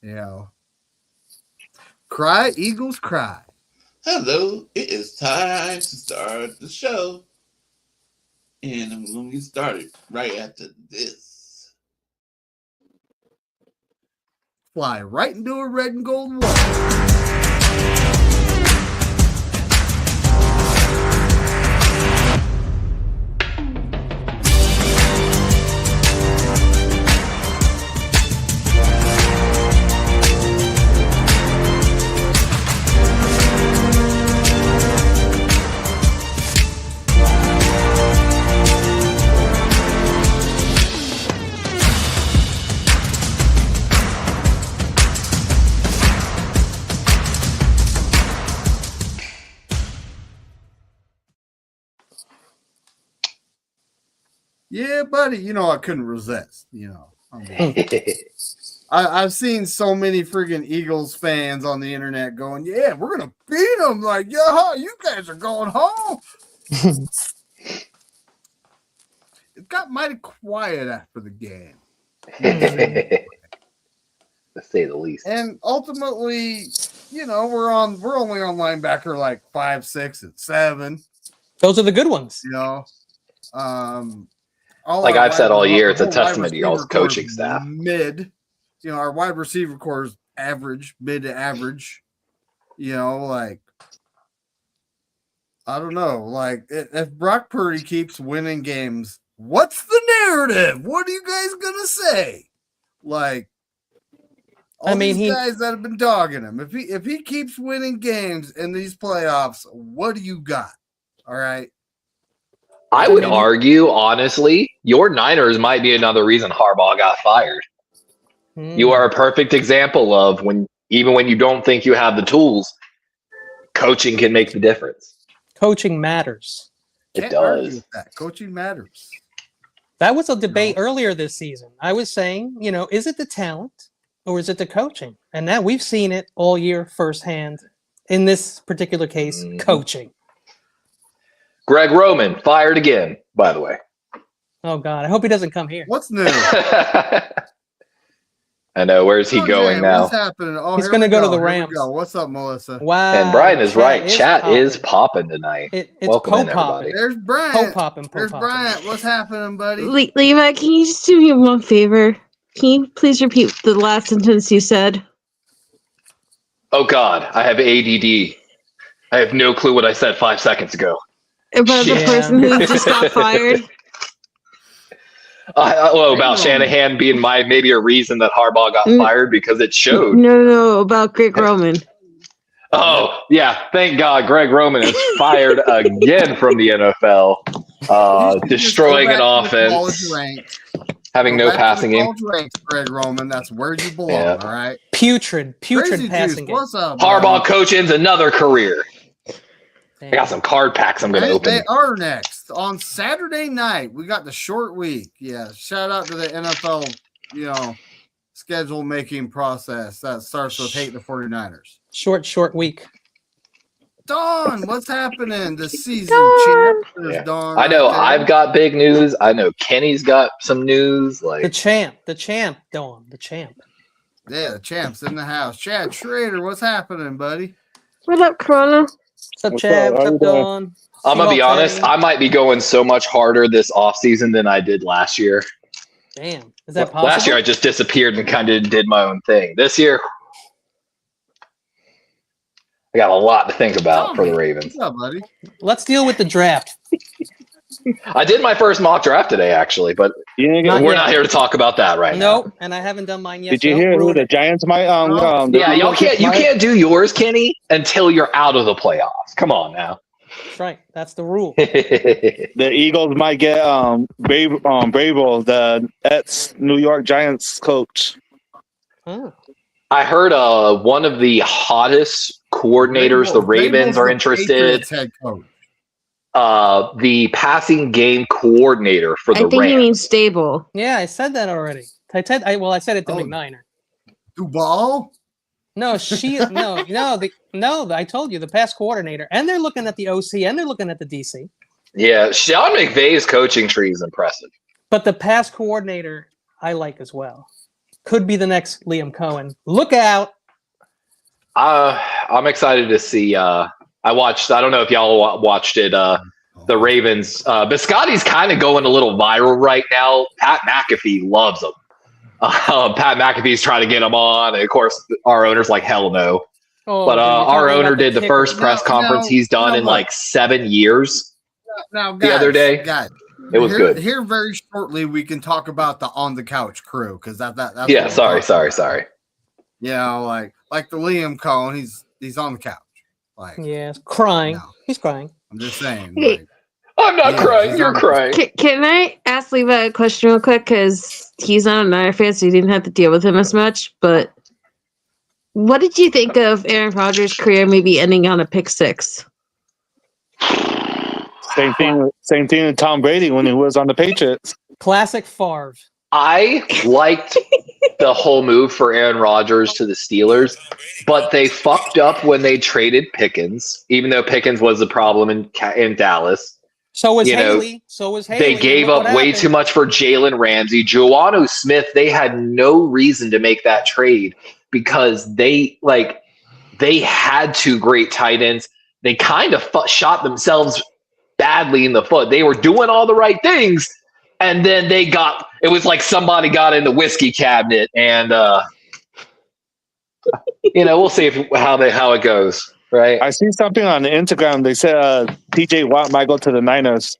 You know, cry, Eagles, cry. Hello, it is time to start the show. And I'm going to get started right after this. Fly right into a red and gold wall. Yeah, buddy. You know, I couldn't resist. You know, I've seen so many friggin' Eagles fans on the internet going, "Yeah, we're gonna beat them." Like, yeah, you guys are going home. It got mighty quiet after the game, To say the least. and ultimately, you know, we're only on linebacker like 5, 6, and 7. Those are the good ones. You know, Like I've said all year, it's a testament to y'all's coaching staff. Mid, you know, our wide receiver core is average, mid to average. You know, like I don't know, like if Brock Purdy keeps winning games, what's the narrative? What are you guys gonna say? Like, all these guys that have been dogging him. If he keeps winning games in these playoffs, what do you got? All right. I would argue, honestly, your Niners might be another reason Harbaugh got fired. You are a perfect example of even when you don't think you have the tools, coaching can make the difference. Coaching matters. It does. Coaching matters. That was a debate earlier this season. I was saying, you know, is it the talent or is it the coaching? And now we've seen it all year firsthand. In this particular case, coaching. Greg Roman fired again, by the way. Oh, God. I hope he doesn't come here. What's new? I know. Where's he going now? What's happening? Oh, he's going to go to the Rams. What's up, Melissa? Wow. And Brian is right. Chat is popping tonight. It's Welcome in, everybody. There's Brian. There's Brian. What's happening, buddy? Levi, can you just do me one favor? Can you please repeat the last sentence you said? Oh, God. I have ADD. I have no clue what I said 5 seconds ago. About the person who just got fired? About Shanahan being maybe a reason that Harbaugh got fired because it showed. No, about Greg Roman. Oh, yeah. Thank God Greg Roman is fired again from the NFL. Destroying an offense. Having no passing game. Greg Roman, that's where you belong, all right? Putrid passing game. What's up, Harbaugh coaching's another career. I got some card packs I'm going to open. They are next. On Saturday night, we got the short week. Yeah, shout out to the NFL, you know, schedule making process that starts with hating the 49ers. Short week. Dawn, what's happening this season, champ? Yeah. Dawn I know right I've got big news. I know Kenny's got some news. Like the champ, Dawn, the champ. Yeah, the champ's in the house. Chad Schrader, what's happening, buddy? What up, Corona? What's up, Chad? What's up, Dawn? I'm going to be honest. I might be going so much harder this offseason than I did last year. Damn. Is that possible? Last year, I just disappeared and kind of did my own thing. This year, I got a lot to think about for the Ravens. What's up, buddy? Let's deal with the draft. I did my first mock draft today, actually, but we're not here to talk about that right now. Nope, and I haven't done mine yet. Did you hear who the Giants might? You can't do yours, Kenny, until you're out of the playoffs. Come on now. That's right. That's the rule. The Eagles might get Bravo, the ex-New York Giants coach. Oh. I heard one of the hottest coordinators, the Ravens, are interested. Head coach. The passing game coordinator for the Rams. I think you mean stable. Yeah, I said that already. I said it to McNiner. Duval? No, I told you the pass coordinator, and they're looking at the OC, and they're looking at the DC. Yeah, Sean McVay's coaching tree is impressive. But the pass coordinator, I like as well. could be the next Liam Cohen. Look out. I'm excited to see. I don't know if y'all watched it. The Ravens. Biscotti's kind of going a little viral right now. Pat McAfee loves him. Pat McAfee's trying to get him on. And of course, our owner's like, hell no. Oh, But dude, you're our talking owner about the did the kicker. first press conference he's done in like 7 years. Now, guys, The other day. guys, It was good. Here, very shortly, we can talk about the on the couch crew because that's Yeah, what sorry. You know, like the Liam Cohen, he's on the couch. Like, Yeah, crying. No. He's crying. I'm just saying. Hey. Like, I'm not Yeah, crying. he's You're on- crying. Can I ask Levi a question real quick? Because he's not a Niner fan, so you didn't have to deal with him as much. But what did you think of Aaron Rodgers' career maybe ending on a pick six? Same thing with Tom Brady when he was on the Patriots. Classic Favre. I liked the whole move for Aaron Rodgers to the Steelers, but they fucked up when they traded Pickens, even though Pickens was the problem in Dallas. So was You know, Haley. They gave up way too much for Jalen Ramsey. Joanu Smith, they had no reason to make that trade because they had two great tight ends. They kind of shot themselves badly in the foot. They were doing all the right things, and then it was like somebody got in the whiskey cabinet, and we'll see how it goes. Right? I see something on the Instagram. They said TJ Watt might go to the Niners.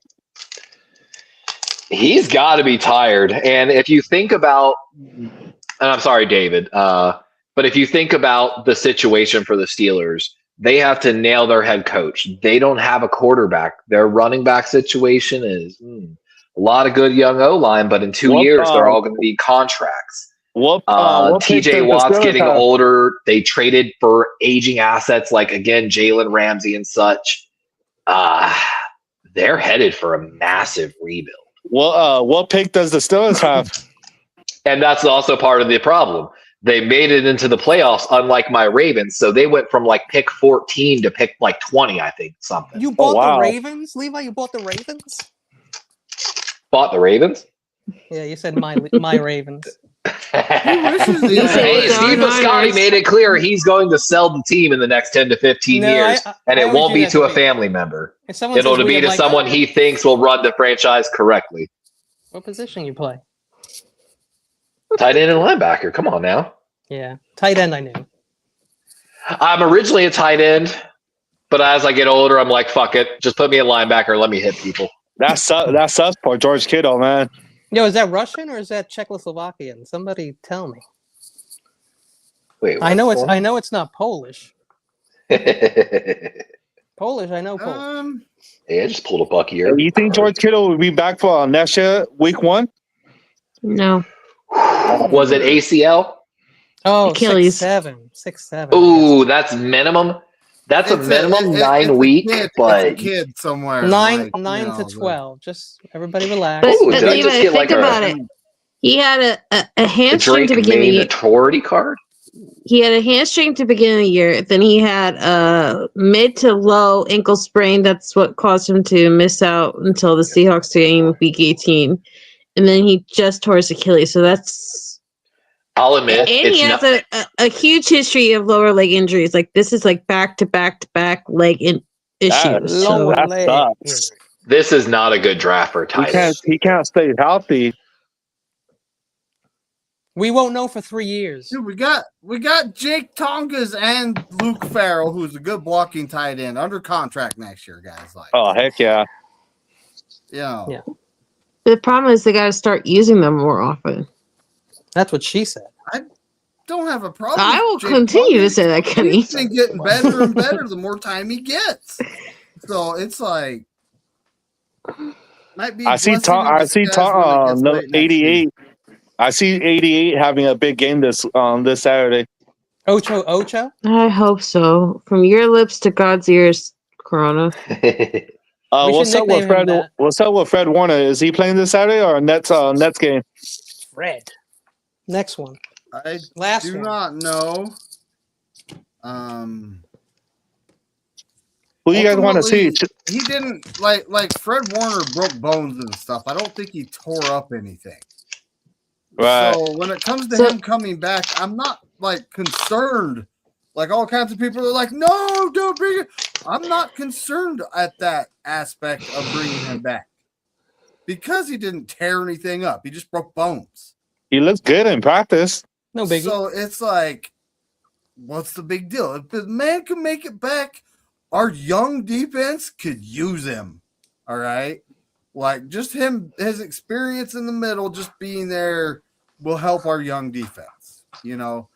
He's got to be tired. And if you think about, and I'm sorry, David, but if you think about the situation for the Steelers, they have to nail their head coach. They don't have a quarterback. Their running back situation is a lot of good young O-line, but in 2 years, they're all going to be contracts. What TJ Watt's getting older. They traded for aging assets like, again, Jalen Ramsey and such. They're headed for a massive rebuild. What pick does the Steelers have? And that's also part of the problem. They made it into the playoffs, unlike my Ravens. So they went from like pick 14 to pick like 20, I think, something. You bought wow. the Ravens, Levi? You bought the Ravens? Bought the Ravens? Yeah, you said my Ravens. Hey, Steve Biscotti made it clear he's going to sell the team in the next 10 to 15 years, and it won't be to a family member. It'll be to someone he thinks will run the franchise correctly. What position you play? Tight end and linebacker. Come on now. Yeah, tight end I knew. I'm originally a tight end, but as I get older, I'm like, fuck it. Just put me at linebacker. Let me hit people. That sucks for George Kittle, man. Yo, is that Russian or is that Czechoslovakian? Somebody tell me. Wait, I know it's not Polish. Polish, I know Polish. Yeah, I just pulled a buck here. You think George Kittle will be back for next year, week 1? No. Was it ACL? Oh, Achilles. 6'7". Ooh, that's minimum. That's a minimum 9 week, but it's a kid somewhere. 9 to 12. Just everybody relax. But, Ooh, but did I Levi, just get think like about it. He had a hamstring Drake to begin the year. mandatory card? He had a hamstring to begin the year. Then he had a mid to low ankle sprain. That's what caused him to miss out until the Seahawks game week 18. And then he just tore his Achilles. So that's. I'll admit. And he has a huge history of lower leg injuries. Like this is like back to back leg issues. That sucks. This is not a good draft for tight. He can't stay healthy. We won't know for 3 years. Dude, we got Jake Tongas and Luke Farrell, who's a good blocking tight end, under contract next year, guys. Like, Oh heck yeah! Yeah. The problem is they got to start using them more often. That's what she said. I don't have a problem. I will with Jake continue to Tongas. say that, Kenny. He's been getting better and better the more time he gets. So it's like might be. I see Tom. 88. I see 88 having a big game this Saturday. Ocho? I hope so. From your lips to God's ears, Corona. What's up with Fred? What's up with Fred Warner? Is he playing this Saturday or Nets game? Fred. Next one. I Last do one. not know. Who you guys want to see? He didn't like Fred Warner broke bones and stuff. I don't think he tore up anything. Right. So when it comes to him coming back, I'm not like concerned. Like all kinds of people are like, no, don't bring it. I'm not concerned at that aspect of bringing him back because he didn't tear anything up. He just broke bones. He looks good in practice. No biggie. So it's like, what's the big deal? If the man can make it back, our young defense could use him. All right. Like just him, his experience in the middle, just being there will help our young defense, you know.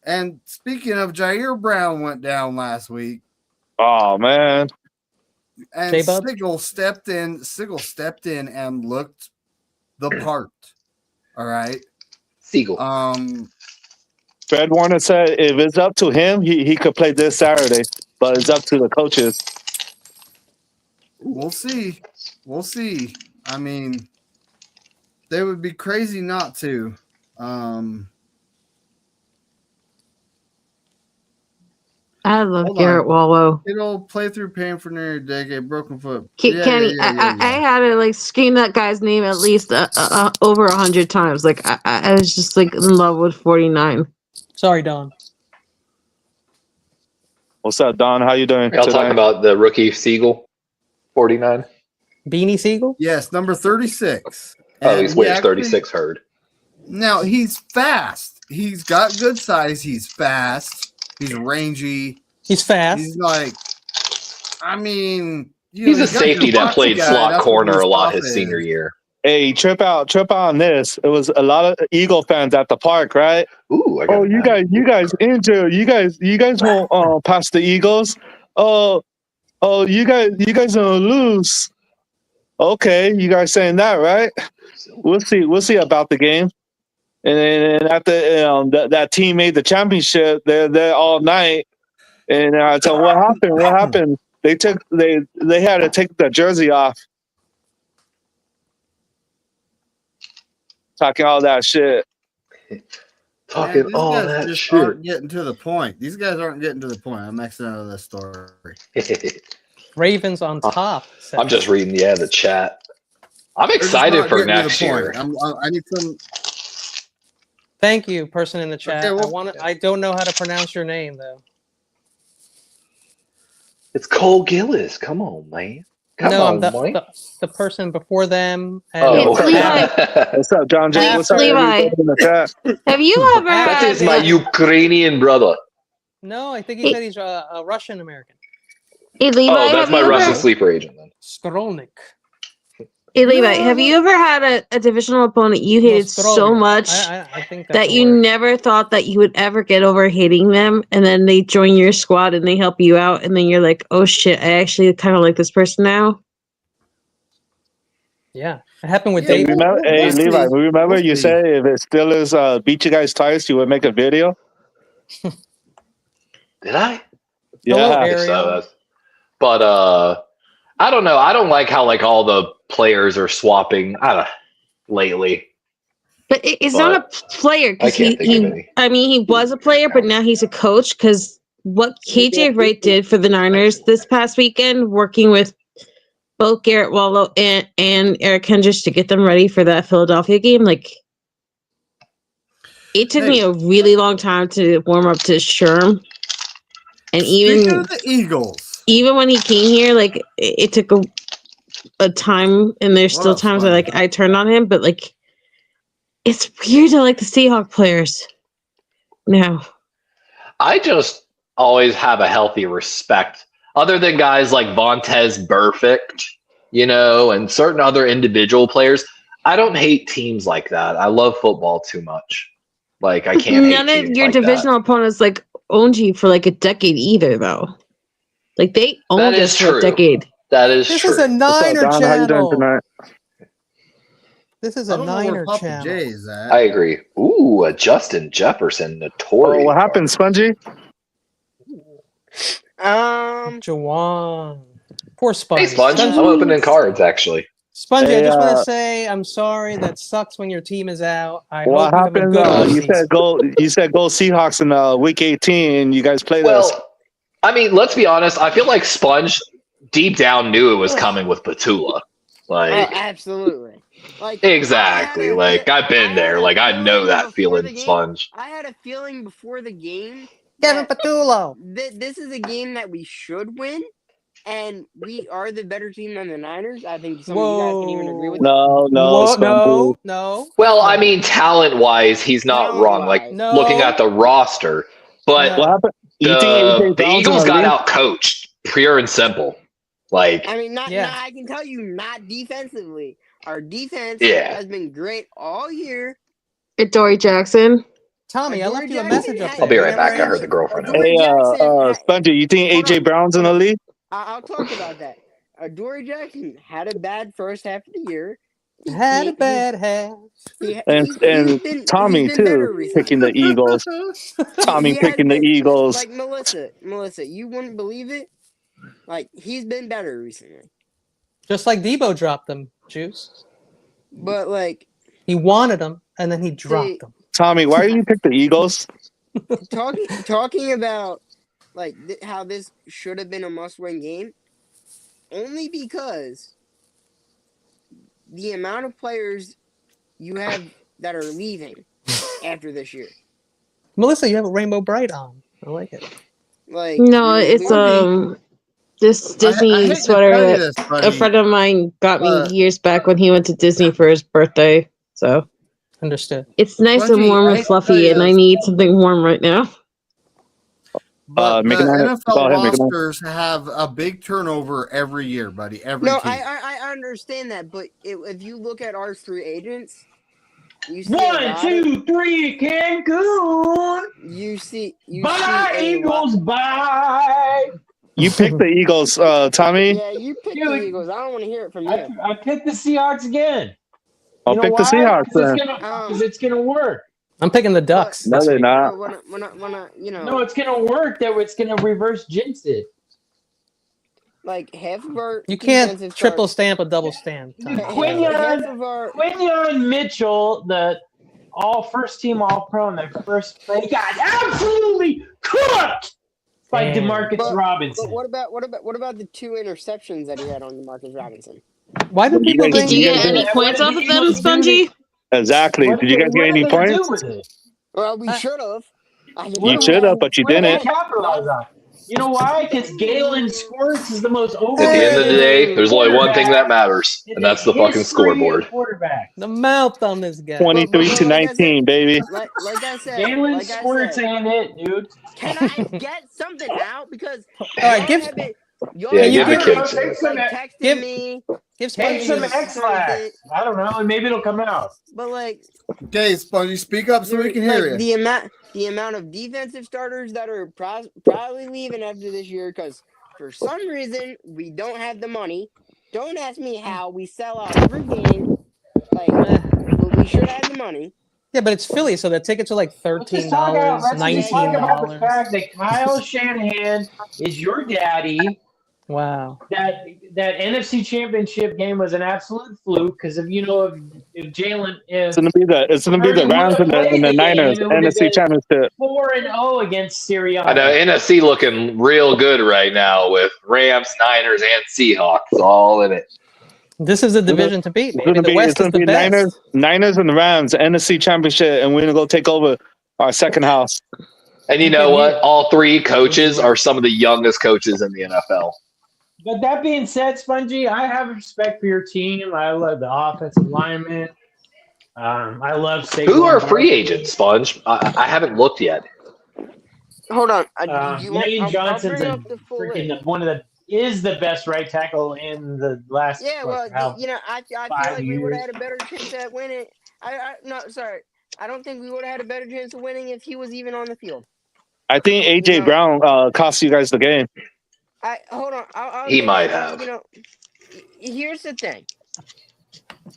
And speaking of, Jair Brown went down last week. Oh man. And Sigel stepped in and looked the part. All right. Siegel. Fred Warner said if it's up to him, he could play this Saturday, but it's up to the coaches. We'll see. We'll see. I mean, they would be crazy not to. I love Garrett Wallow. It'll play through pain for nearly a decade, broken foot. Kenny, I had to like scream that guy's name at least over 100 times. Like I was just like in love with 49. Sorry, Don. What's up, Don? How you doing? Y'all talking about the rookie Siegel, 49? Beanie Siegel? Yes, number 36. Oh, he's wears 36 heard. Now, he's fast. He's got good size. He's fast. He's rangy. He's fast. He's like, I mean, he's a safety that played slot corner a lot his senior year. Hey, trip out on this. It was a lot of Eagle fans at the park, right? Ooh, you guys injured. You guys won't pass the Eagles. Oh, you guys gonna lose. Okay, you guys saying that, right? We'll see about the game. And then after that team made the championship, they're there all night. And I tell them, what happened? What happened? They had to take the jersey off. Talking all that shit. Talking all that just shit. Aren't getting to the point. These guys aren't getting to the point. I'm exiting out of this story. Ravens on top. I'm just reading, the chat. I'm excited for next year. I need some. Thank you, person in the chat. Okay, I don't know how to pronounce your name though. It's Cole Gillis. Come on, man. I'm the person before them. And What's up, John? What's up, Levi? Have you ever That is my Ukrainian brother. No, I think he said he's a Russian American. Hey, Levi, that's my Russian sleeper agent then. Skrolnik. Hey, Levi, have you ever had a divisional opponent you hated so much I think that you never thought that you would ever get over hating them, and then they join your squad and they help you out, and then you're like, oh shit, I actually kind of like this person now? Yeah, it happened with David. Levi, remember you said if it still is beat you guys twice, you would make a video? Did I? Yeah. So. But I don't know. I don't like how all the players are swapping lately. But it's not a player because he was a player, but now he's a coach because what KJ Wright did for the Niners this past weekend, working with both Garrett Wallow and Eric Hendricks to get them ready for that Philadelphia game, it took me a really long time to warm up to Sherm. And Speaking of the Eagles, even when he came here, it took a time, and there's still times where I turned on him, but it's weird to like the Seahawk players now. I just always have a healthy respect, other than guys like Vontez Burfict, and certain other individual players. I don't hate teams like that. I love football too much. I can't. None of your divisional opponents owned you for a decade either, though. They owned us for a decade. That is true. This is a Niner channel. How you doing tonight? This is a Niner channel. Jay's at. I agree. Ooh, a Justin Jefferson, notorious. Oh, what happened, Spongy? Jawan. Poor Spongy. Hey, Sponge. I'm opening cards, actually. Spongy, I just want to say I'm sorry. That sucks when your team is out. What happened? You said go Seahawks in week 18, and you guys played us. Well, I mean, let's be honest. I feel like Sponge deep down knew it was coming with Petula. Oh, absolutely. Like Exactly. Like I've been there. Like I know that feeling, Sponge. I had a feeling before the game Kevin that Patullo. this is a game that we should win, and we are the better team than the Niners. I think some of you guys can even agree with that. No, Whoa, Spongy. no. Well, I mean, talent-wise, he's not wrong. Like No. looking at the roster, but What happened? You think AJ the Brown's Eagles in the got league? out coached, pure and simple. Like, I mean, Yeah. I can tell you, not defensively. Our defense Yeah. has been great all year. Dory Jackson. Tommy, I Dory left you a Jackson message up had- there. I'll be You right never back. I heard answered. the girlfriend. Dory Hey, Jackson Spongy, you think Hold AJ on, Brown's in the league? I'll talk about that. Dory Jackson had a bad first half of the year. Had a bad half. And Tommy he's been better too, recently. picking the Eagles. Tommy He has picking the been- Eagles. Like Melissa, you wouldn't believe it. Like he's been better recently. Just like Debo dropped them, Juice. But like He wanted them, and then he dropped them. Tommy, why do you pick the Eagles? talking about like how this should have been a must-win game, only because the amount of players you have that are leaving after this year. Melissa, you have a Rainbow Bright on. I like it. Like No, you're it's losing- this I Disney hate to sweater tell you that this, a buddy. friend of mine got me years back when he went to Disney for his birthday. So Understood. it's nice and Spongy, warm I and hate to tell fluffy, you and I this. need something warm right now. But the Make it go NFL ahead, make it go. rosters have a big turnover every year, buddy. Every No, team. I understand that, but if you look at our free agents, you see 1, 2, 3, Cancun. You see Bye, a Eagles. Bye. You picked the Eagles, Tommy. Yeah, you picked the Dude, Eagles. I don't want to hear it from you. I picked the Seahawks again. I'll pick the Seahawks then. Because it's gonna work. I'm picking the Ducks. No, this they're week. not. No, it's gonna work. That it's gonna reverse jinx it. Like half of our You can't defensive triple stars- stamp a double stamp. Dude, Tommy. half of our Quinion Mitchell, the first team All Pro in their first play, got absolutely cooked by Damn. Demarcus But Robinson. what about the 2 interceptions that he had on Demarcus Robinson? Why do What do you people guys- think? Did you get guys- any What points did off the of them, Eagles do? Spongy? Exactly. What Did you guys what get are any they gonna do points? with it? Well, we should have. You should have, but you What are they didn't. capitalize on? You know why? Because Galen Squirts is the most over. At the end of the day, there's only one thing that matters, and that's the fucking scoreboard. Quarterback. The mouth on this guy. 23 to Like I 19, baby. Like I said, Galen like I Squirts said, ain't it, dude. can I get something out? Because All right, give Yeah, give the kid a chance. texting Give- me. give Take Spongy some his- X-Lax. I don't know, and maybe it'll come out. But like Okay, Spongy, speak up so we can hear you. the amount of defensive starters that are probably leaving after this year because for some reason we don't have the money. Don't ask me how. We sell out every game. Like but we should have the money. Yeah, but it's Philly, so the tickets are like Let's just $13, talk about the $19. fact that Kyle Shanahan is your daddy. Wow. That NFC Championship game was an absolute fluke because if Jalen It's gonna be the Rams and the Niners NFC Championship. 4-0 against Syria. I know NFC looking real good right now with Rams, Niners, and Seahawks all in it. This is a division to beat, It's baby. gonna The be, West it's gonna is the be best. Niners and the Rams NFC Championship, and we're gonna go take over our second house. And you know what? All three coaches are some of the youngest coaches in the NFL. But that being said, Spongy, I have respect for your team. I love the offensive lineman. I love Saquon. Who are free agents, Sponge? I haven't looked yet. Hold on. Lane Johnson's bring a up the full freaking list. is the best right tackle in the last. Yeah, well, I feel 5 like we would years. have had a better chance at winning. I don't think we would have had a better chance of winning if he was even on the field. I think AJ Brown cost you guys the game. Hold on. I'll He say might that, have. Here's the thing.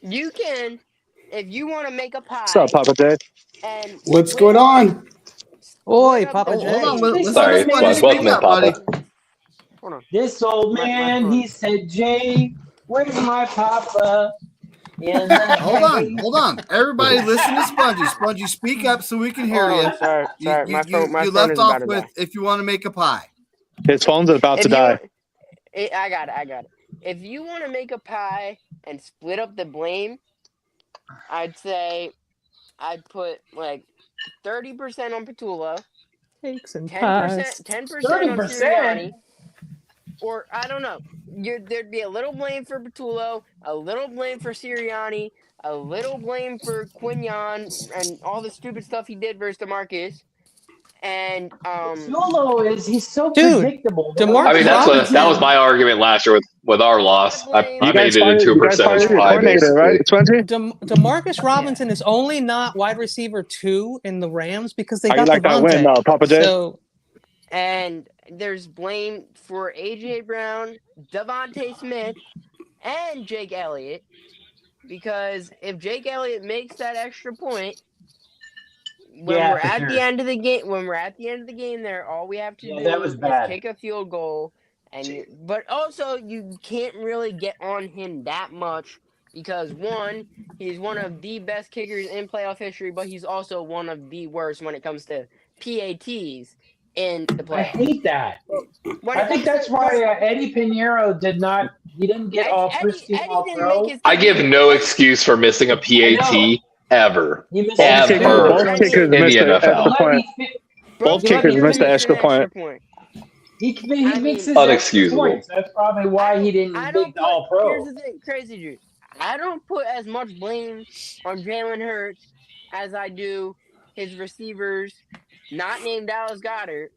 You can, if you want to make a pie. What's up, Papa J? And What's going on? Oi, split up Papa the J. Hold on, blame. Sorry, Spongy, welcome speak in, up, Papa. buddy. Hold on. This old My man, phone. he said, Jay, where's my papa? Hold on. Everybody listen to Spongy. Spongy, speak up so we can hear Hold you. on, Sorry. My phone. My you phone left is off about to with die. if you want to make a pie. His phone's about to die. I got it. If you want to make a pie and split up the blame, I'd say I'd put like 30% on Petullo, Cakes and 10% pies. 10% on 30%? Sirianni, or I don't know. There'd be a little blame for Petullo, a little blame for Sirianni, a little blame for Quignon and all the stupid stuff he did versus DeMarcus, and He's so Dude, predictable. DeMarcus I mean, that was Robinson- my argument last year with our loss. I made it into a percentage pie, basically. DeMarcus Robinson is only not wide receiver 2 in the Rams because they How got you like that win, Devontae. Papa J? So and there's blame for AJ Brown, Devontae Smith, and Jake Elliott, because if Jake Elliott makes that extra point when we're at the end of the game, there all we have to do is kick a field goal, but also you can't really get on him that much because one, he's one of the best kickers in playoff history, but he's also one of the worst when it comes to PATs in the playoffs. I hate that. I think that's why Eddie Pinheiro didn't get all first team all pro. I give no excuse for missing a PAT ever. Both Ever kickers in the missed the extra NFL. point. Both kickers missed the extra point. He makes his Unexcusable. points. That's probably why he didn't make the all pro. Here's the thing, Crazy Juice. I don't put as much blame on Jalen Hurts as I do his receivers, not named Dallas Goedert.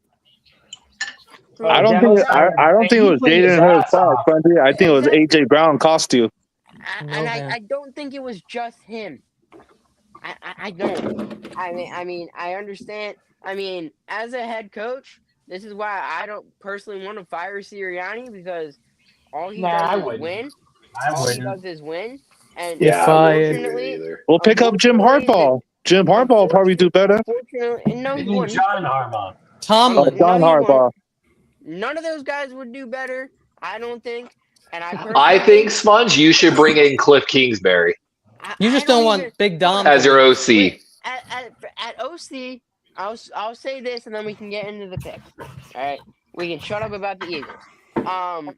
I don't think it was Jaden Hurts' fault, Bundy. I think it was AJ Brown cost you. I don't think it was just him. I don't. I mean, I understand. I mean, as a head coach, this is why I don't personally want to fire Sirianni, because all he does is win. All he does is win. And unfortunately, we'll pick up Jim Harbaugh. Jim Harbaugh will probably do better. No, he wouldn't. John Harbaugh. Tomlin. John Harbaugh. None of those guys would do better, I don't think. And I think, Sponge, you should bring in Cliff Kingsbury. You just don't want Big Dom as your OC. At OC, I'll say this, and then we can get into the picks. All right, we can shut up about the Eagles.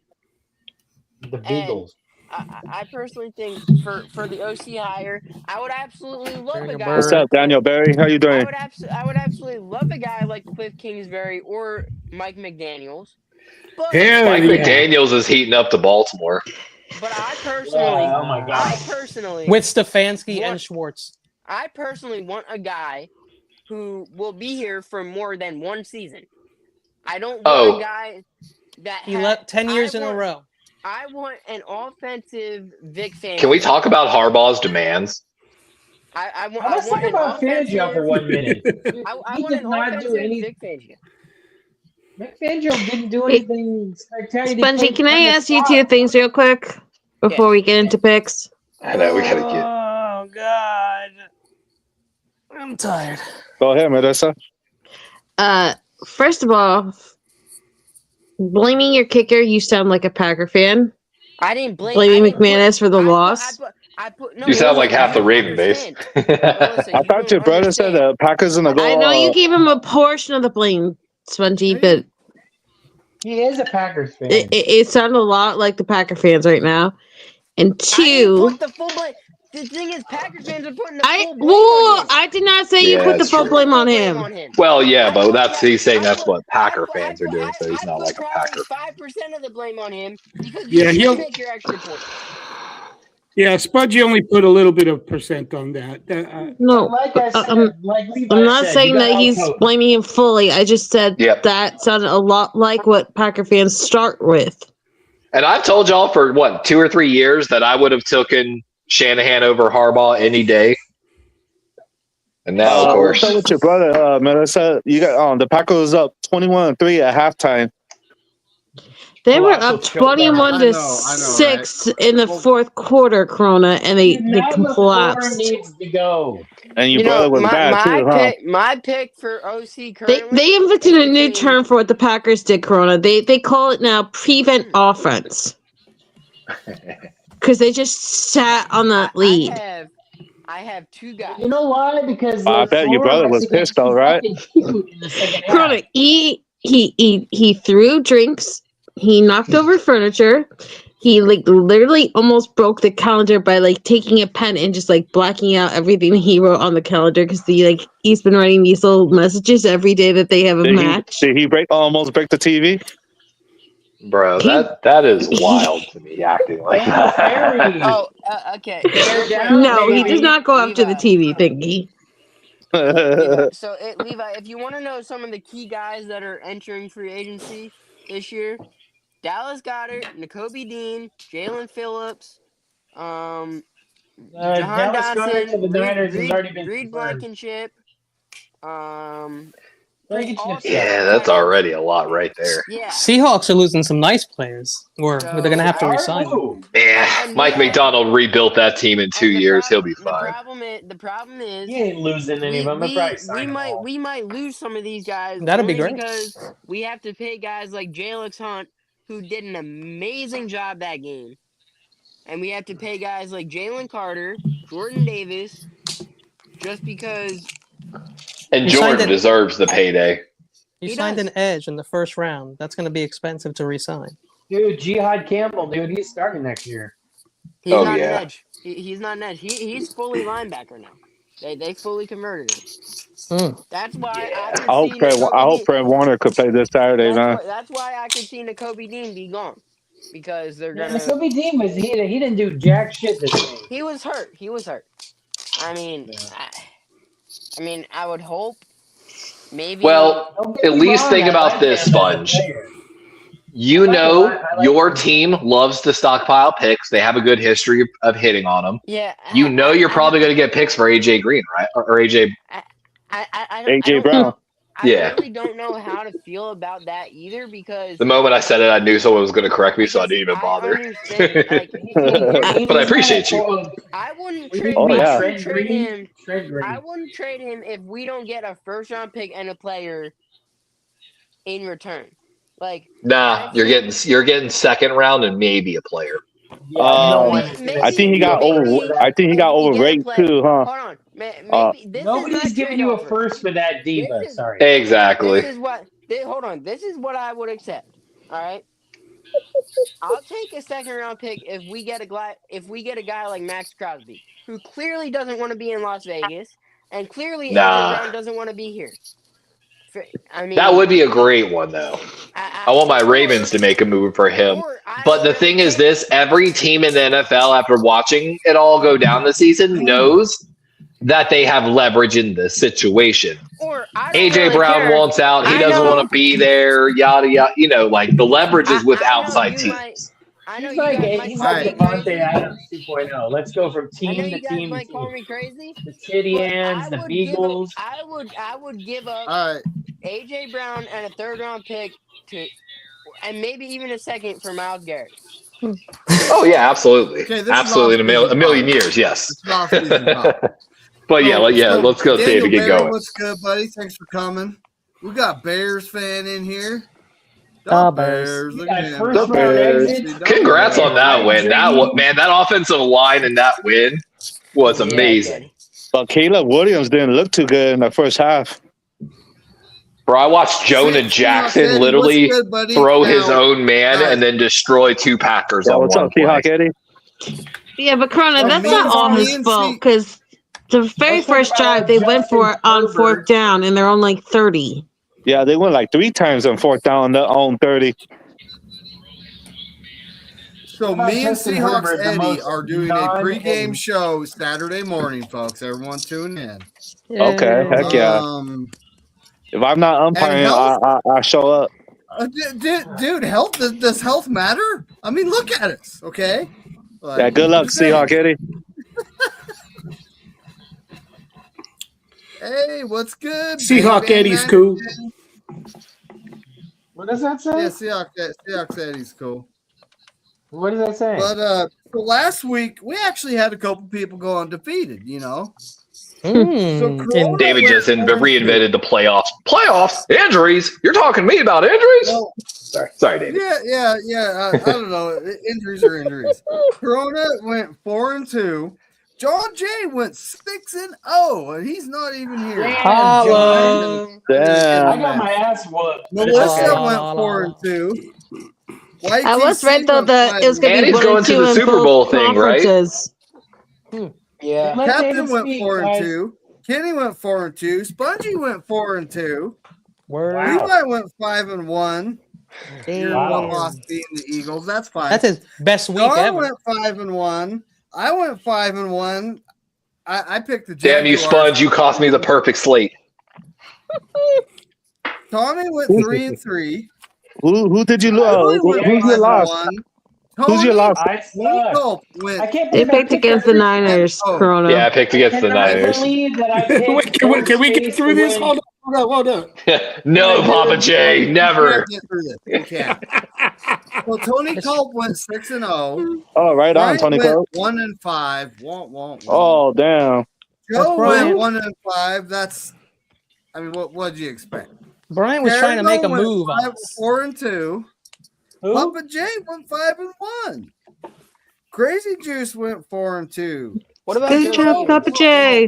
The Beagles. I personally think for the OC hire, I would absolutely love a guy. What's up, Daniel Berry? How you doing? I would absolutely love a guy like Cliff Kingsbury or Mike McDaniels. But Mike McDaniels is heating up to Baltimore. But I personally, with Stefanski and Schwartz. I personally want a guy who will be here for more than one season. I don't want a guy that he left 10 years in a row. I want an offensive Vic Fangio. Can we talk about Harbaugh's demands? Let's talk about Fangio for 1 minute. I want an offensive Vic Fangio. Vic Fangio didn't do anything spectacular. Spongy, can I ask you two things real quick before we get into picks? I know we gotta get. Oh God, I'm tired. Go ahead, Melissa. First of all, blaming your kicker, you sound like a Packer fan. I didn't blame McManus for the loss. You sound like half the Raven base. I thought your brother said the Packers in the goal. I know you gave him a portion of the blame, Spongy, but he is a Packers fan. It sounded a lot like the Packer fans right now. And two, the thing is, Packers fans are putting the full blame on him. I did not say you put the full blame on him. Well, yeah, but he's saying that's what Packer fans are doing, so he's not like a Packer. 5% of the blame on him because he'll make your extra point. Yeah, Spudgy only put a little bit of percent on that. No, like I said, I'm not saying that he's blaming him fully. I just said that sounded a lot like what Packer fans start with. And I've told y'all for 2 or 3 years that I would have taken Shanahan over Harbaugh any day. And now, of course, with your brother, Melissa, you got the Packers up 21-3 at halftime. They were up 21-6 in the fourth quarter, Corona, and they collapsed. Needs to go. And your brother was bad too, huh? My pick for OC currently. They invented a new term for what the Packers did, Corona. They call it now prevent offense. Because they just sat on the lead. I have two guys. You know why? Because I bet your brother was pissed though, right? Corona, he threw drinks. He knocked over furniture. he like literally almost broke the calendar by like taking a pen and just like blacking out everything he wrote on the calendar because he's been writing these little messages every day that they have a match. Did he almost break the TV? Bro, that is wild to me acting like that. Harry. Oh, okay. Bear So, down, No, he baby. does not go after the TV thingy. Levi, so Levi, if you want to know some of the key guys that are entering free agency this year, Dallas Goedert, Nakobe Dean, Jalen Phillips, Jahan Dallas Goedert to the Dotson, Niners has already been Reed confirmed. Blankenship, Gotta get you all the sorts Yeah, of that's tight ends. already a lot right there. Yeah. Seahawks are losing some nice players, or they're going to have to Are resign them. who? Yeah, And Mike we- McDonald rebuilt that team in 2 years. He'll be The fine. problem is He ain't losing any of them. They'll probably sign them all. we might lose some of these guys That'd be only great. because we have to pay guys like Jalix Hunt, who did an amazing job that game, and we have to pay guys like Jalen Carter, Jordan Davis, just because And You signed Jordan it- deserves the payday. You He signed does. an edge in the first round. That's going to be expensive to resign. Dude, Jihad Campbell, dude, he's starting next year. he's Oh, not an yeah. edge. He's not an edge. He's fully linebacker now. They fully converted him. Mm. That's why Yeah. I could I hope see Fred, Nakobe I hope Dean- Fred Warner could play this Saturday, man. That's why I could see Nakobe Dean be gone, because they're Yeah, gonna. Nakobe Dean was he didn't do jack shit this game. He was hurt. I mean, Yeah. I mean, I would hope maybe. Well, Don't get at me least wrong, think I about like this, him as a Sponge. player. You I like know, him. I like your him. team loves to stockpile picks. They have a good history of hitting on them. yeah, You know, you're I probably going to get picks for AJ Green, right? Or AJ. I AJ don't Brown. know. I Yeah. really don't know how to feel about that either, because The moment I said it, I knew someone was going to correct me, so I didn't even I bother. understand. Like, But I appreciate you. I wouldn't We trade. need Oh, I yeah. wouldn't trade him. Trade Green. I wouldn't trade him if we don't get a first round pick and a player in return. Like, Nah, you're getting second round and maybe a player. Yeah, no one Maybe- is maybe- I think he got maybe- over. I think he got maybe get a overrated player. too, huh? Hold on, maybe this Nobody's is my giving you a trade-off. first for that diva. This is- Sorry. Exactly. This is what. Hold on. This is what I would accept. All right. I'll take a second round pick if we get a guy like Max Crosby, who clearly doesn't want to be in Las Vegas, and clearly Nah. AJ Brown doesn't want to be here. I mean, That would be a great one, though. I want my Ravens to make a move for him. But the thing is this, every team in the NFL, after watching it all go down this season, knows that they have leverage in this situation. AJ Brown wants out. He doesn't want to be there, yada, yada. You know, like the leverage is with outside teams. I know He's you like guys might he's call like me Devontae crazy. Adams 2.0. Let's go from I know team to you guys team to might call team. me crazy. The but Chidians, the I would Beagles. I would give up All right. AJ Brown and a third round pick and maybe even a second for Myles Garrett. Oh, yeah, absolutely. Okay, this is Absolutely, in off-season a million talk. years, yes. This is off-season talk. But yeah, let's go save and get Barry, going. what's good, buddy? Thanks for coming. We got Bears fan in here. Ah, Bears. You got again. first The round Bears. exits. Congrats on that win. Man, that offensive line and that win was amazing. But Caleb Williams didn't look too good in the first half. Bro, I watched Jonah Jackson literally What's good, buddy? throw his Now, own man and then destroy two Packers Yeah, on what's one up, Seahawk play. Eddie? Yeah, but Corona, Oh, that's me not and- all me his and fault C- because the very Let's talk first about drive they went for Justin on Herbert. fourth down and they're on like 30. Yeah, they went like 3 times on fourth down on 30. So How about me and Justin Seahawks Herbert, the Eddie most are doing a non-Eddie? pregame show Saturday morning, folks. Everyone tune in. Okay, heck yeah. If I'm not umpiring, health- I show up. Dude, health does health matter? I mean, look at us, okay? Like, Yeah, good luck, just saying. Seahawk Eddie. Hey, what's good? Seahawk baby? Eddie's cool. What does that say? Yeah, Seahawks Eddie's cool. What does that say? But so last week we actually had a couple people go undefeated, you know. Mm. Corona David went just 4-2. reinvented the playoffs. Playoffs? Injuries? You're talking to me about injuries? Well, Sorry, David. Yeah. I don't know. Injuries are injuries. Corona went 4-2. John Jay went 6-0, and he's not even here. Damn, Holla. I Damn. got my ass whooped. Melissa Holla, went holla, 4-2. I was right though that it was going to And be he's 1 going and to 2 the in Super both Bowl thing, right? conferences. Yeah. Let Captain David went speak, 4 and guys. 2. Kenny went 4 and 2. Spongy went 4 and 2. Word. Levi went 5 and 1. Your Wow. one loss being the Eagles. That's fine. That's his best week Don ever. went 5 and 1. I went 5 and 1. I picked the Damn Jaguars. you, Sponge! You cost me the perfect slate. Tommy went 3 and 3. Who did you Billy lose? went Who's your 5 and loss? 1. Who's your Tony loss? I suck. Cope I went can't They believe I picked against the every- Niners, Oh. Corona. Yeah, I picked against the cannot Niners. believe that I Wait, picked can we get Space through to this? win. Hold up. No, Papa J, You never. can't get through this. You can't. So Tony Cope went 6 and 0. Oh, right on, Brian Tony went Cope. 1 and 5. Won't. Oh, damn. Joe Brian. went 1 and 5. That's, I mean, what did you expect? Brian was trying to make a Carrigo went move on 5 us. 4 and 2. Who? Papa J went 5 and 1. Crazy Juice went 4 and 2. What about Good Joe job, Stevens? Papa J.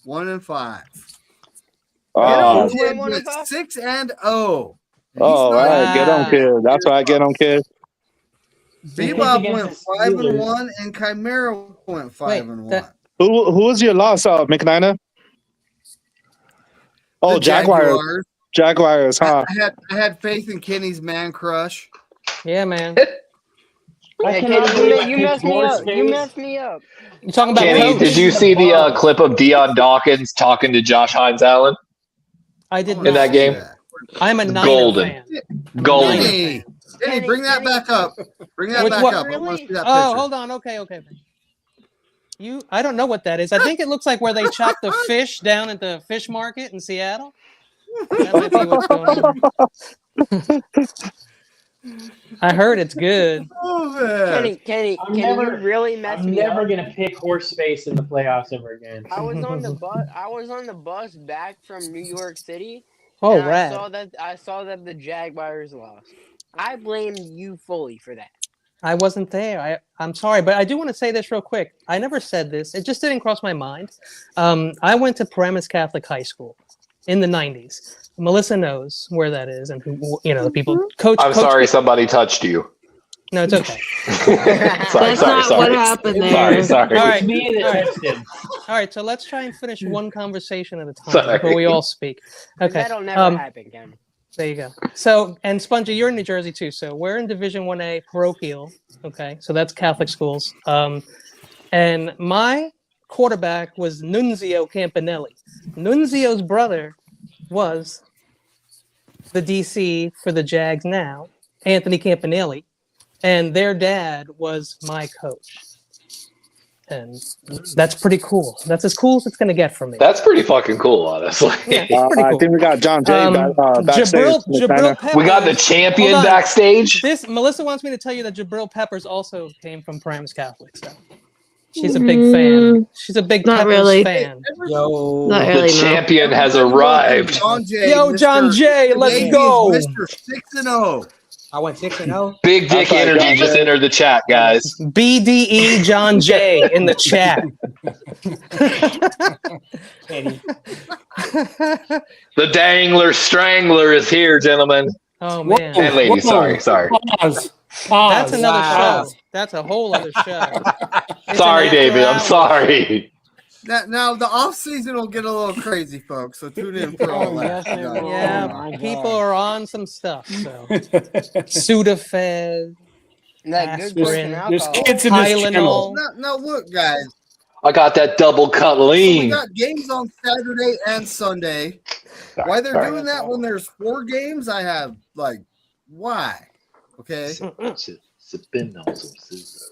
1 and 5. Oh, Kid Who went 1 and went 5? 6 and 0. oh, He's not right. Get on, Wow. kid. That's why I get on, kid. Bebop Against went the 5 and Steelers. 1, and Chimera went 5 and 1. that- Who was your loss, McNina? Oh, The Jaguars. Jaguars, huh? I had faith in Kenny's man crush. Yeah, man. I Hey, cannot Kenny, believe I you picked messed me your up. You Space. messed me up. You talking about Kenny, coach? did you see the clip of Deion Dawkins talking to Josh Hines Allen I did I in not. that see game? that. I'm a Niner Golden. fan. Golden. Niner Kenny, fan. Kenny, bring that back up. Bring that Which back what? up. I want to see that Oh, picture. hold on. Okay. I don't know what that is. I think it looks like where they chop the fish down at the fish market in Seattle. That might be what's going on. I heard it's good. Oh, man. Kenny, I'm you never- really messed I'm me never up. gonna pick horse space in the playoffs ever again. I was on the bus. I was on the bus back from New York City. Oh, and rad. I saw that the Jaguars lost. I blame you fully for that. I wasn't there. I'm sorry, but I do want to say this real quick. I never said this. It just didn't cross my mind. I went to Paramus Catholic High School in the 90s. Melissa knows where that is and who, the people. Coach. I'm Coach, sorry somebody touched you. No, it's okay. That's not what happened there. Sorry. All right. Me that All right. touched him. All right, so let's try and finish one conversation at a time Sorry. before we all speak. Okay. That'll never happen, Ken. There you go. So, and Spongy, you're in New Jersey too. So we're in Division 1A parochial. Okay, so that's Catholic schools. And my quarterback was Nunzio Campanelli. Nunzio's brother was the DC for the Jags now, Anthony Campanelli, and their dad was my coach. And that's pretty cool. That's as cool as it's going to get from me. That's pretty fucking cool, honestly. Yeah, it's pretty I cool. think we got John Jay backstage. Jabril Peppers. We got the champion Hold on. backstage. Melissa wants me to tell you that Jabril Peppers also came from Paramus Catholic. So she's a big fan. She's a big Not Peppers really. fan. Yo. Not The really, no. champion has arrived. John Jay, Yo, John Jay, let's Navy is go. Mr. 6 and 0. I went 6 and 0. Big Dick That's right, Energy John just Jay. entered the chat, guys. BDE John Jay in the chat. Kenny. The Dangler Strangler is here, gentlemen. Oh man, And ladies, sorry. Pause. that's another Wow. show. That's a whole other show. It's Sorry, an David. I'm after-hours. sorry. Now the off season will get a little crazy, folks. So tune in for all that. Yes, it will. Yeah, my people God. are on some stuff. So Sudafed, That good Aspirin. Christian There's alcohol. kids in this channel. Tylenol. Now look, guys. I got that double cut We lean. got games on Saturday and Sunday. Why they're Sorry. doing that when there's 4 games? I have why? Okay, Sipping on some scissors.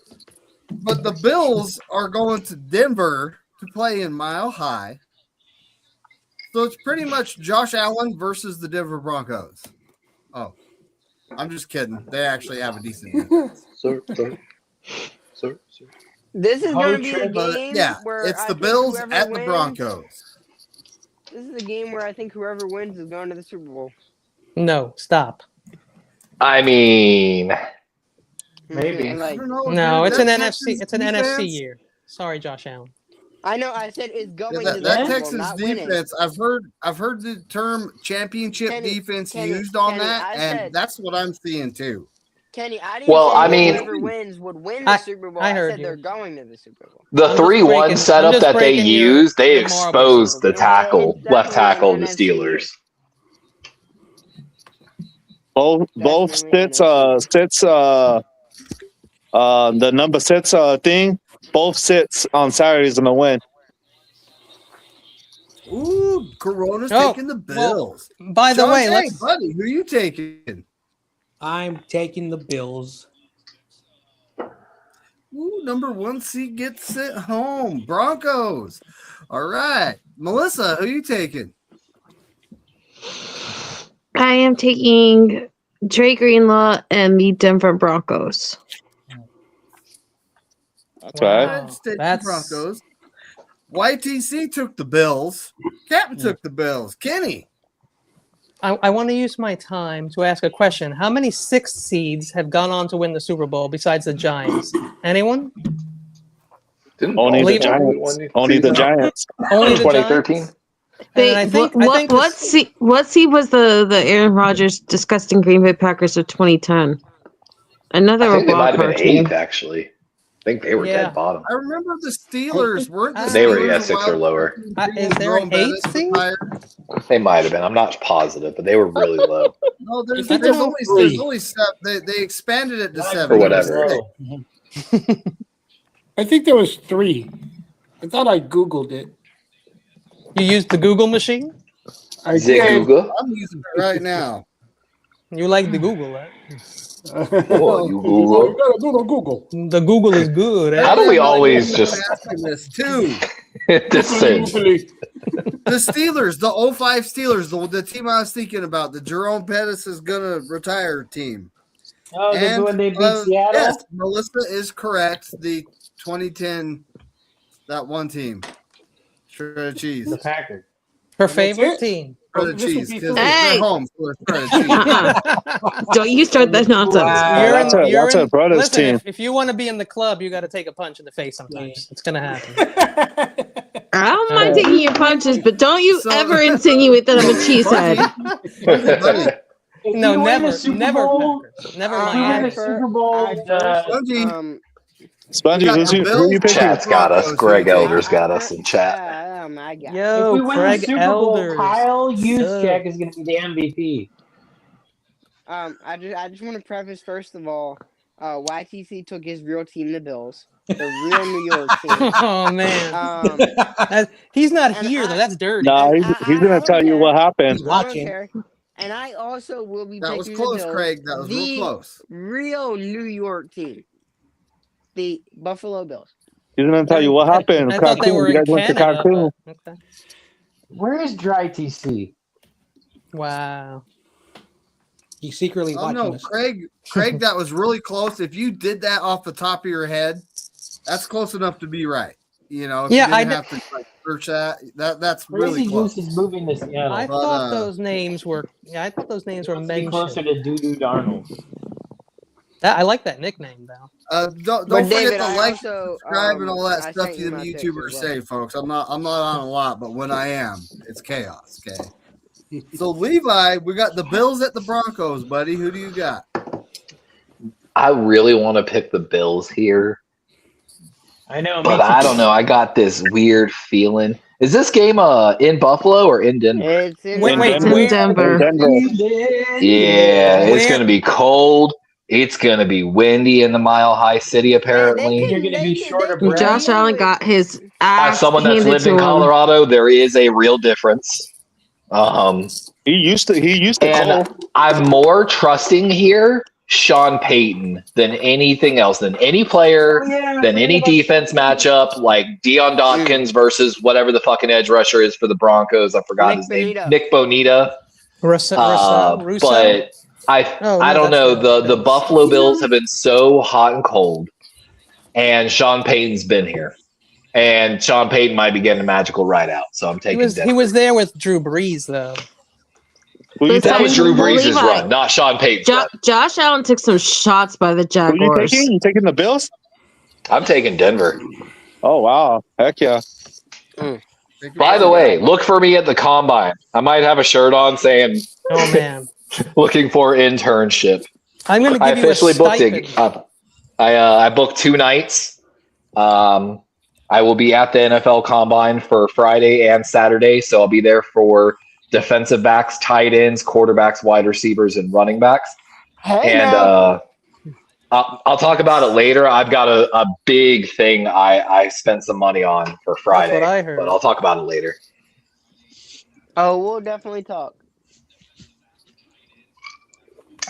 but the Bills are going to Denver to play in Mile High. So it's pretty much Josh Allen versus the Denver Broncos. Oh, I'm just kidding. They actually have a decent defense. Sir. This is going to be the But game yeah, where it's I the think Bills whoever at the wins- Broncos. This is the game where I think whoever wins is going to the Super Bowl. No, stop. I mean, Maybe. And, I don't know, No, dude. it's an That NFC. Texans It's an defense- NFC year. Sorry, Josh Allen. I know. I said it's going Yeah, to the that Super Bowl, Texans not winning. defense. I've heard the term championship Kenny, defense Kenny, used on Kenny, that, I and said- that's what I'm seeing too. Kenny, I didn't Well, say I that mean- whoever wins would win the Super Bowl. I I heard said you. they're going to the Super Bowl. The I'm just 3-1 breaking- I'm setup just that they breaking your- used, they your marbles. exposed the You know, tackle, it's left definitely tackle of an the NFC. Steelers. Both Definitely sits the number 6 thing. Both sits on Saturdays gonna win. Ooh, Corona's Oh, taking the well, Bills. By the way, Shantae, let's. buddy, who you taking? I'm taking the Bills. Ooh, number 1 seed gets it home. Broncos. All right. Melissa, who you taking? I am taking Dre Greenlaw and the Denver Broncos. That's right. Wow, State that's- Broncos. YTC took the Bills. Captain took the Bills. Kenny. I want to use my time to ask a question. How many 6 seeds have gone on to win the Super Bowl besides the Giants? Anyone? Didn't Only the Baltimore Giants. win Only the season? Giants. Only the 2013? Giants? And I think what seed was the Aaron Rodgers disgusting Green Bay Packers of 2010? Another I think they might have wild been card team. 8th, actually. I think they were Yeah. dead bottom. I remember the Steelers. Weren't the Steelers They were, yeah, a 6 or wild lower. card team Is too? there an Jerome Bettis 8th seed? retired? They might have been. I'm not positive, but they were really low. No, I think there's there's three. only 7. They expanded it to Not 7. Or whatever. low. I think there was 3. I thought I Googled it. You used the Google machine? I Zig did. Google? I'm using it right now. You like the Google, right? Oh, you Oh, Google. you gotta do the Google. The Google is good. Eh? How do we Everybody always was just asking this too? descend? The Steelers, the 05 Steelers, the team I was thinking about, the Jerome Bettis is gonna retire team. Oh, And, when they beat Seattle? Yes, Melissa is correct. The 2010, that one team, shredded cheese, The Packers. Her That's favorite it? team. shredded This would cheese, be because for- Hey! they're home, so they're shredded cheese. Don't you start that nonsense. Wow. That's a brothers listen, team. if you want to be in the club, you got to take a punch in the face sometimes. It's gonna happen. I don't mind taking your punches, but don't you So- ever insinuate that I'm a cheesehead. Buddy, If No, you win never, the Super never, Bowl, Packers. Never if you win Miami. the Super Bowl, Spongy, Spongy, We got who the you picking? Chat's got us. Broncos, Greg who you Elder's got us in chat. Oh my god. if Yo, we win Craig the Super Bowl, Elders. Kyle Sup? Juszczyk is going to be the MVP. I just want to preface first of all, YTC took his real team, the Bills, the real New York team. Oh man, he's not and here though. I- That's dirty. No, he's I gonna don't tell you care. what happened. He's I don't watching. care. And I also will be that was picking the close, Bills, Craig. That was real the close. real New York team, the Buffalo Bills. He's gonna tell you what happened. I thought they were You in guys went to Canada. Cancun. But, okay. Where is Dry TC? Wow. He's secretly Oh watching no, us. Craig, that was really close. If you did that off the top of your head, that's close enough to be right. You know, if Yeah, you didn't I have to like search that. That's really Crazy close. Juice is moving to Seattle. I But, thought those names were. Yeah, I thought those names were Wants to be closer mentioned. to Doo Darnold. I like that nickname though. Don't But forget David, to I like, also, subscribe, and all that I stuff sent you you them my picks YouTubers as well. say, folks. I'm not on a lot, but when I am, it's chaos. Okay. So Levi, we got the Bills at the Broncos, buddy. Who do you got? I really want to pick the Bills here, I know, but me I too. don't know. I got this weird feeling. Is this game in Buffalo or in Denver? It's in Wait, wait, It's in Denver. Yeah, it's Where- going to be cold. It's going to be windy in the Mile High City, apparently. You're gonna be short of breath. Josh Allen got his ass As someone that's handed lived to in him. Colorado, there is a real difference. He used to And call. I'm more trusting here Sean Payton than anything else, than any player, than any defense matchup, like Deion Dawkins versus whatever the fucking edge rusher is for the Broncos. I forgot Nick his name. Bonita. Nick Bonita. Russo. But I Oh, I no, don't that's know. the The Bills. Buffalo Bills have been so hot and cold, and Sean Payton's been here. And Sean Payton might be getting a magical ride out. So I'm He taking was Denver. there with Drew Brees though. Who you Listen, That was taking? Drew Brees' Levi, run, not Sean Payton's run. Josh Allen took some shots by the Who you Jaguars. taking? You taking the Bills? I'm taking Denver. Oh wow, heck yeah! By the way, look for me at the combine. I might have a shirt on saying Oh man. looking for internship. I'm going to I give you a officially booked stipend. it. I booked 2 nights. I will be at the NFL Combine for Friday and Saturday, so I'll be there for defensive backs, tight ends, quarterbacks, wide receivers, and running backs. Hey And now. I'll talk about it later. I've got a big thing I spent some money on for Friday. That's what I heard. But I'll talk about it later. Oh, we'll definitely talk.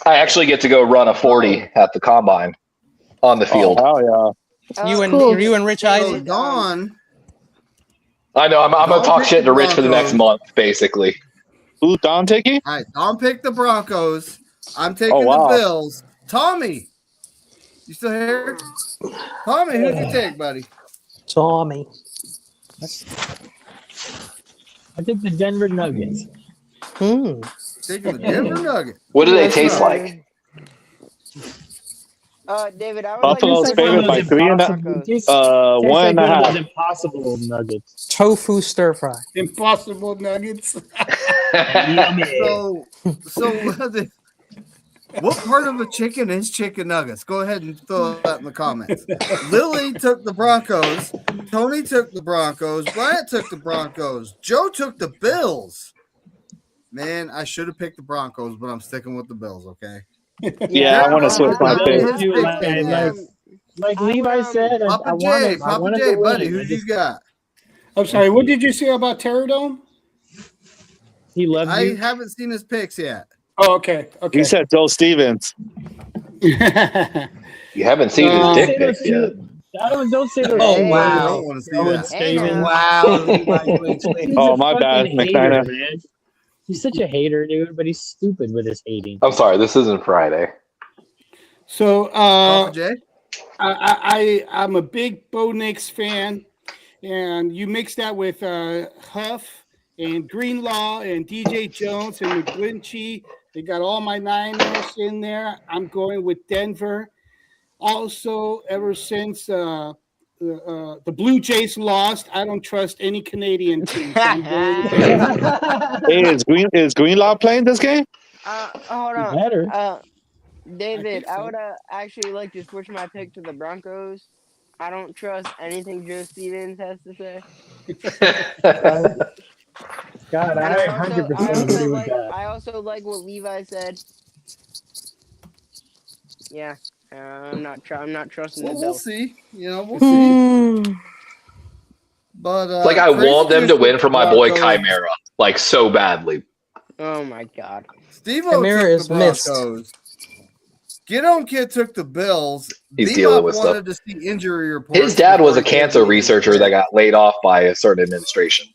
I actually get to go run a 40 at the Combine on the field. Oh, hell You and Cool. you and Rich So Eisen. Dawn, I know. I'm going Don't to talk pick shit the to Rich for the next Broncos. month, basically. yeah. Who, Don taking? all right, Dawn picked the Broncos. I'm taking Oh, wow. the Bills. Tommy, you still here? Tommy, who'd you take, buddy? Tommy. I think the Denver Nuggets. Taking the Denver Nuggets. What do they taste like? David, I would Buffalo's like to favored by 3.5. Tastes 1.5. those impossible nuggets. Tofu stir fry. Impossible Nuggets. Yummy. So what part of a chicken is chicken nuggets? Go ahead and throw that in the comments. Lily took the Broncos. Tony took the Broncos. Bryant took the Broncos. Joe took the Bills. Man, I should have picked the Broncos, but I'm sticking with the Bills, okay? Yeah, I want to switch my pick. Like Levi said, I Papa wanted J, to buddy, win. who you got? I'm sorry. What did you say about Terradome? He loves I you. haven't seen his picks yet. Oh, okay. Okay. He said Joe Stevens. You haven't seen his dick pics yet. Don't say those. Oh, things. wow. I don't want to see Joe and that. Steven. Wow. Levi, you ain't slick. He's Oh, a my bad, fucking hater, McKenna. man. He's such a hater, dude, but he's stupid with his hating. I'm sorry, this isn't Friday. So Papa J? I'm a big Bo Nix fan, and you mix that with Huff and Greenlaw and DJ Jones and McGlinchey. They got all my Niners in there. I'm going with Denver. Also, ever since the Blue Jays lost, I don't trust any Canadian team. So I'm going with Denver. Hey, is Greenlaw playing this game? Hold on. Better. David, I think so. I would actually like to switch my pick to the Broncos. I don't trust anything Joe Stevens has to say. God, And I 100% agree with that. I also like what Levi said. Yeah, I'm not trusting Well, the we'll Bills. see. We'll see. But It's like I Crazy want them Juice to win took for the my boy Broncos. Chimera, like so badly. Oh my God. Steve-O Chimera took is the missed. Broncos. Get On Kid took the Bills. He's Bebop dealing with wanted stuff. to see injury reports. His dad was a before he cancer gave researcher his that pick. got laid off by a certain administration.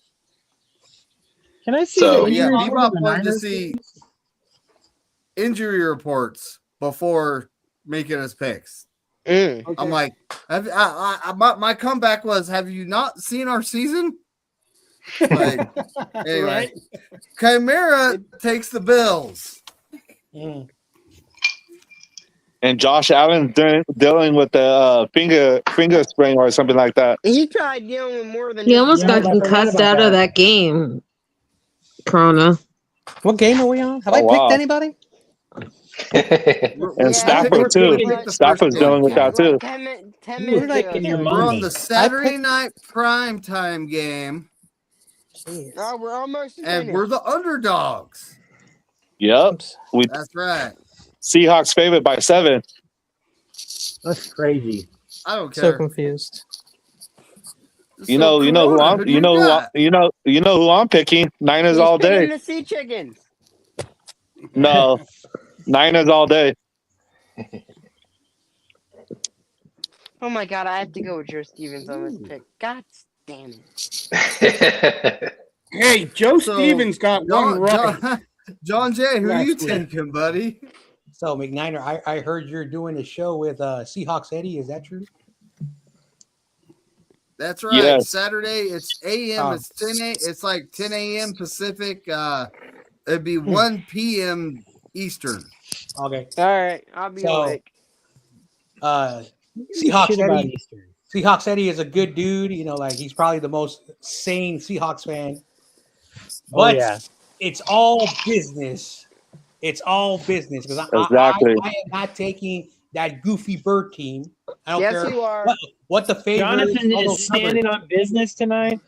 Can I see So- the Yeah, injury report Bebop of the wanted to Niners, see please? injury reports before making his picks. Mm. Okay. I'm like, my comeback was, have you not seen our season? Like, anyway, Right? Chimera takes the Bills. Mm. And Josh Allen dealing with the finger sprain or something like that. He tried dealing with more than He just almost Yeah, got I forgot concussed about out of that. that game. Corona. What game are we on? Have I Oh, picked wow. anybody? And Yeah, Stafford, I too. think we're like- Stafford's dealing with that, too. 10 You minutes were ago. picking your We're money. on the Saturday picked- night primetime game, Jeez. Oh, we're almost and finished. we're the underdogs. Yep. Oops. That's right. Seahawks favored by 7. That's crazy. I don't So care. confused. You know who Corona, I'm who do you got? you know who I'm picking. Niners He's all picking day. the sea chickens. No. Niners all day. Oh my God, I have to go with Joe Stevens on this pick. God damn it. Hey, Joe So, Stevens got one right. John Jay, who are you Last week. taking, buddy? So, McNiner, I heard you're doing a show with Seahawks Eddie. Is that true? That's right. Yes. Saturday, it's AM. Oh. It's 10 a. It's like 10 a.m. Pacific. It'd be 1 p.m. Eastern. Okay. All right, I'll be So- awake. Seahawks Shit about Eddie. Eastern. Seahawks Eddie is a good dude. Like he's probably the most sane Seahawks fan. Oh, But yeah. it's all business It's all business because Exactly. I am not taking that goofy bird team. I don't Yes, care you are. what the favorite Jonathan all is those standing numbers. on business tonight.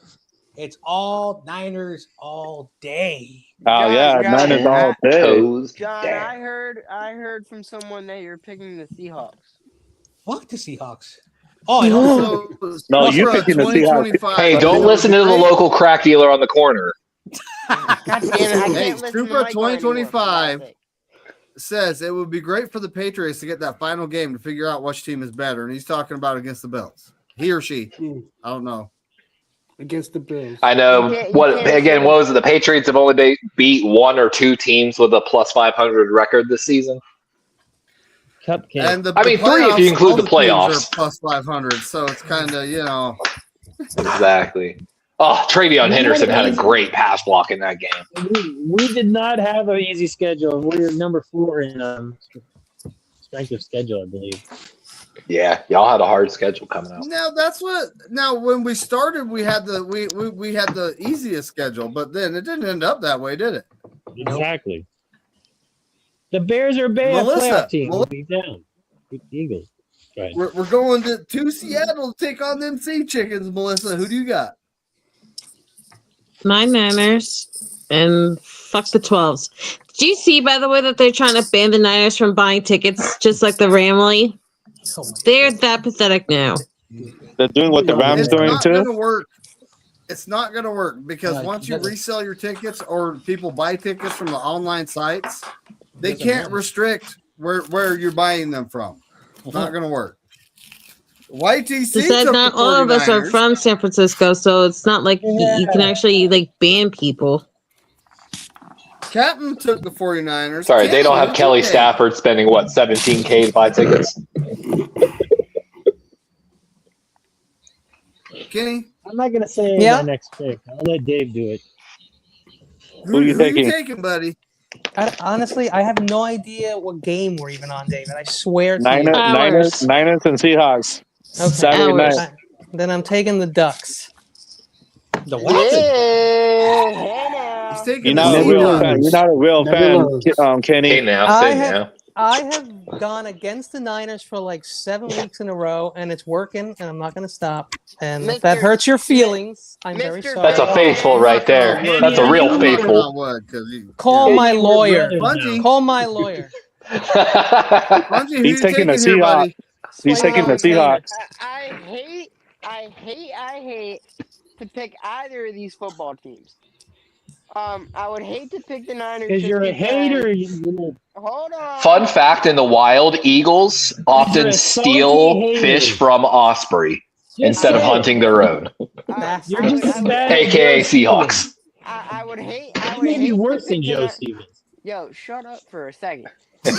It's all Niners all day. Oh yeah, John, Niners all day. Toes John, down. I heard from someone that you're picking the Seahawks. Fuck the Seahawks. Oh, I don't. So, No, you're Supra picking the Seahawks. 2025. Hey, it don't would listen be to the great- local crack dealer on the corner. I can't Hey, listen to Supra Michael anymore, for 2025 God's sake. says it would be great for the Patriots to get that final game to figure out which team is better, and he's talking about against the Bills. He or she, I don't know. Against the Bills. I know. You can't What say- was it? The Patriots have only beat one or two teams with a plus 500 record this season. Cupcake. And I mean, three if you include all the teams playoffs. are plus 500, so it's kind of, Exactly. Oh, Travion Henderson had a great pass block in that game. We did not have an easy schedule. We're number 4 in strength of schedule, I believe. Yeah, y'all had a hard schedule coming out. Now when we started, we had we had the easiest schedule, but then it didn't end up that way, did it? Exactly. The Bears are a bad Melissa, playoff team. Mel- Beat down. Beat the Eagles. Right. We're going to Seattle to take on them Sea Chickens, Melissa. Who do you got? My Niners and fuck the 12s. Do you see, by the way, that they're trying to ban the Niners from buying tickets, just like the Ramley? Oh my They're that pathetic now. They're doing what the Rams It's doing not going too. to work. It's not going to work because Right, once you doesn't- resell your tickets or people buy tickets from the online sites, they can't restrict where you're buying them from. It's not going to work. YTC They said took not the all of us are 49ers. from San Francisco, so it's not like you can actually like ban people. Captain took the 49ers. Sorry, they don't Cam, have who'd Kelly you take? Stafford spending what, $17K to buy tickets? Kenny, I'm not gonna say Yeah. my next pick. I'll let Dave do it. Who you who you taking? taking, buddy? Honestly, I have no idea what game we're even on, David. I swear to Niners, you. Hours. Niners, and Seahawks. Okay. Saturday Hours. night. Then I'm taking the Ducks. The Yeah, what? hey now. He's taking You're the not a real Seahawks. fan. You're not a real Never fan, lose. Kenny. Hey now, I say have- now. I have gone against the Niners for like 7 weeks in a row, and it's working, and I'm not going to stop. And if that Mr. hurts your feelings, I'm very Mr. sorry. That's a faithful right there. That's a real faithful. Call Yeah. my We're lawyer. brothers Bungie. now. Call my lawyer. Bungie, who He's you taking the here, buddy? Seahawks. He's Swipe taking the on Tater. Seahawks. I hate to pick either of these football teams. I would hate to pick the Niners Because just you're a because- hater. You little- Hold on. Fun fact in the wild, Eagles You're often a steal salty hater. fish from Osprey Just instead of say it. hunting their own, You're just as bad as aka Joe Stevens. Seahawks. I would hate. You may be to worse than pick the Joe Ni- Stevens. Yo, shut up for a second. You're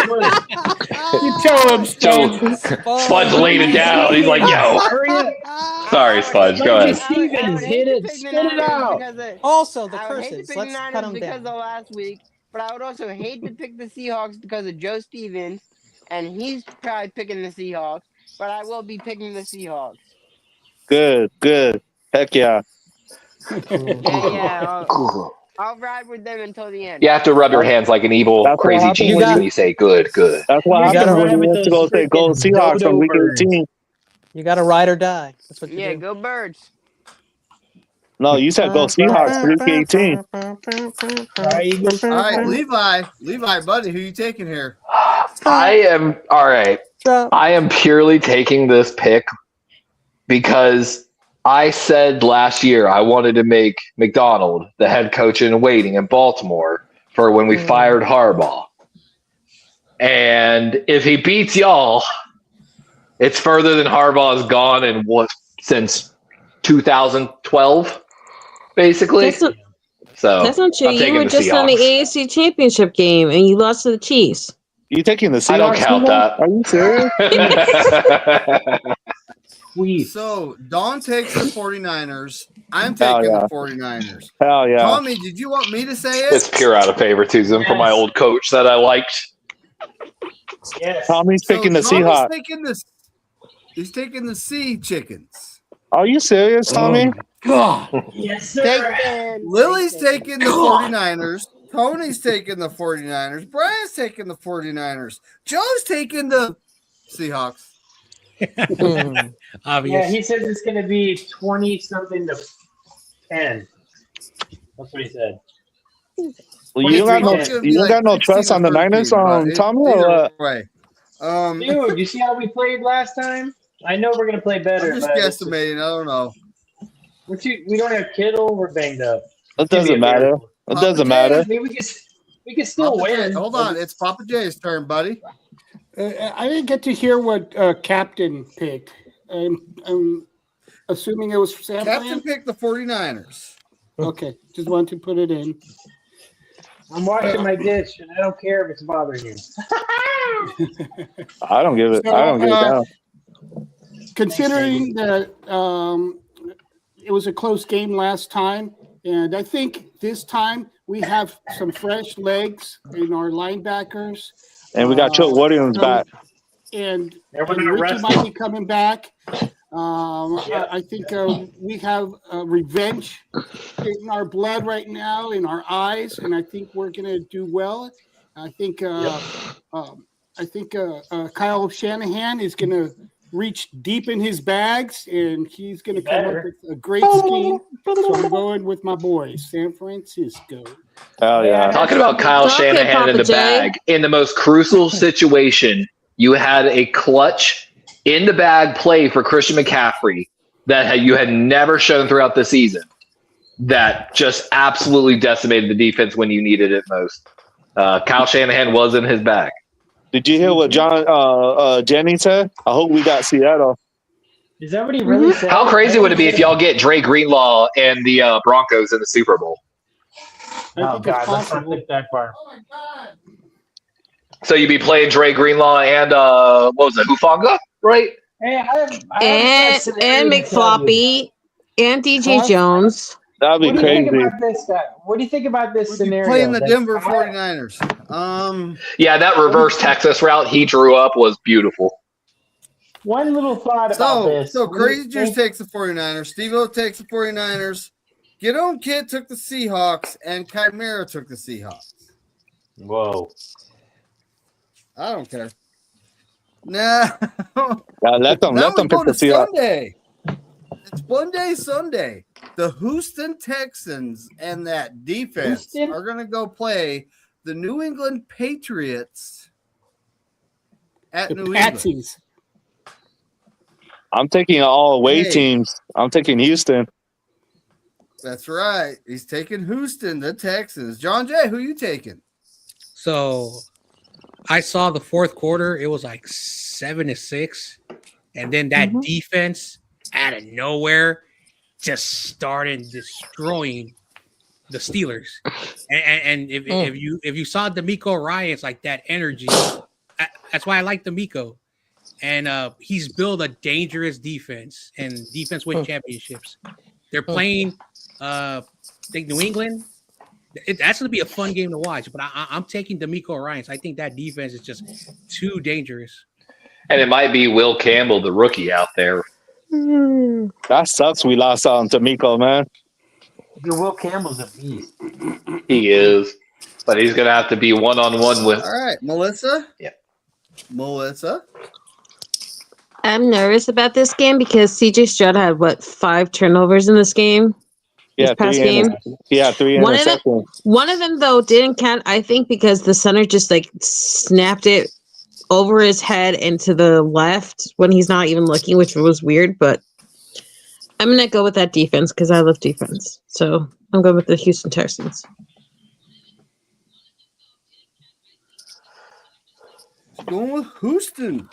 worse. You tell him, Joe, Sponge. Spudge laid it down. He's like, yo. Hurry up. Sorry, Spudge. Go ahead. Stevens, hit it. Spit it out. Also, the I would hate to curses. pick the Let's cut Niners them because down. of last week, but I would also hate to pick the Seahawks because of Joe Stevens, and he's probably picking the Seahawks, but I will be picking the Seahawks. Good. Heck yeah. Yeah, I'll ride with them until the end. You have to rub your hands like an evil, That's what crazy happens genius when when you say good. That's what You happens gotta when ride you with want to go those say go freaking Seahawks from week dodo birds. 18. You got to ride or die. That's what you Yeah, do. go Birds. No, you said go Seahawks week 18. All right, Levi, buddy, who you taking here? I am all right. I am purely taking this pick because I said last year I wanted to make McDonald the head coach in waiting in Baltimore for when we fired Harbaugh. And if he beats y'all, it's further than Harbaugh's gone in since 2012, basically. That's not, So that's not true. I'm You taking were the just on the Seahawks. AFC Championship game and you lost to the Chiefs. You taking the Seahawks? I don't count Levi? that. Are you serious? So Don takes the 49ers. I'm Hell taking yeah. the 49ers. Hell yeah. Tommy, did you want me to say it? It's pure out of favoritism for my Yes. old coach that I liked. Yes. Tommy's picking the Tommy's Seahawks. He's taking the Sea Chickens. Are you serious, Tommy? God. Yes, Take sir. them. Lily's taking the 49ers. Tony's taking the 49ers. Brian's taking the 49ers. Joe's taking the Seahawks. Obvious. Yeah, he says it's going to be 20-something to 10. That's what he said. Well, you got no, It's gonna be you like got no 16 trust on the 13, Niners, but Tommy. Or either what? way. Dude, you see how we played last time? I know we're going to play better. I'm just but it's guesstimating. I don't know. we don't have Kittle. We're banged up. It doesn't matter. It doesn't matter. I mean, we can still Papa J, win. hold on. It's Papa J's turn, buddy. I didn't get to hear what Captain picked. I'm assuming it was Sam. Captain picked the 49ers. Okay, just wanted to put it in. I'm washing my dish, and I don't care if it's bothering you. I don't give it. I don't give it down. Considering that it was a close game last time, and I think this time we have some fresh legs in our linebackers. And we got Chuck Williams back. And Everyone Richie arrested. might be coming back. I think we have revenge in our blood right now, in our eyes, and I think we're going to do well. I think Kyle Shanahan is going to reach deep in his bags, and he's going to come up with a great scheme. So I'm going with my boys, San Francisco. Hell yeah! Talking about Kyle Talk it, Shanahan in Papa the J. bag, in the most crucial situation, you had a clutch in the bag play for Christian McCaffrey that you had never shown throughout the season. That just absolutely decimated the defense when you needed it most. Kyle Shanahan was in his bag. Did you hear what John Jennings said? I hope we got Seattle. Is that what he really said? How crazy would it be if y'all get Dre Greenlaw and the Broncos in the Super Bowl? Oh, God, let's not think that far. So you'd be playing Dre Greenlaw and what was it, Hufanga, right? Hey, And McFloppy and DJ Jones. That'd be What do you think crazy. about this guy? What do you think about this scenario? Playing the That- Denver 49ers. Yeah, that reverse Texas route he drew up was beautiful. One little thought about this. So What do you Crazy Juice think- takes the 49ers. Steve-O takes the 49ers. Get On Kid took the Seahawks, and Chimera took the Seahawks. Whoa. I don't care. Nah. Let them Now we pick go the to Seahawks. Sunday. It's Monday, Sunday. The Houston Texans and that defense Houston? are going to go play the New England Patriots at The New England. Patsies. I'm taking all away Hey. teams. I'm taking Houston. That's right. He's taking Houston, the Texans. John Jay, who you taking? So I saw the fourth quarter. It was like 7-6. And then that defense out of nowhere just started destroying the Steelers. And if you saw D'Amico Ryans, like that energy, that's why I like D'Amico. And he's built a dangerous defense, and defense win championships. They're playing I think New England. That's going to be a fun game to watch, but I'm taking D'Amico Ryans. I think that defense is just too dangerous. And it might be Will Campbell, the rookie out there. That sucks. We lost out on D'Amico, man. Dude, Will Campbell's a beast. He is. But he's going to have to be one-on-one with. All right, Melissa? Yeah. Melissa? I'm nervous about this game because CJ Stroud had 5 turnovers in this game? Yeah, This past game? Yeah, 3 One of them- interceptions. One of them though didn't count, I think, because the center just snapped it over his head and to the left when he's not even looking, which was weird, but I'm gonna go with that defense because I love defense. So I'm going with the Houston Texans. Going with Houston.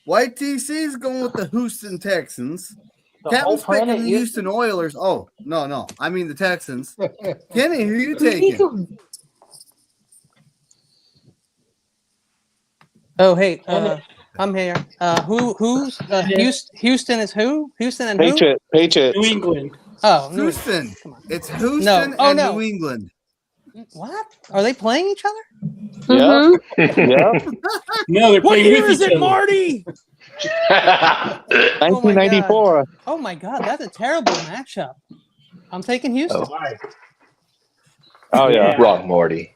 White TC is going with the Houston Texans. The whole Captain's picking planet the Houston. Houston Oilers. Oh, no. I mean the Texans. Kenny, who you taking? Oh, hey, I'm here. Who's Houston is who? Houston and who? Patriot. New England. Oh, New Houston. Come on. It's Houston No. Oh, and no. New England. What? Are they playing each other? Yeah. Mhm. Yeah. No, they're What playing year with is each it, other. Marty? 1994. Oh my God, that's a terrible matchup. I'm taking Houston. Oh. Why? Oh yeah. Wrong, Morty.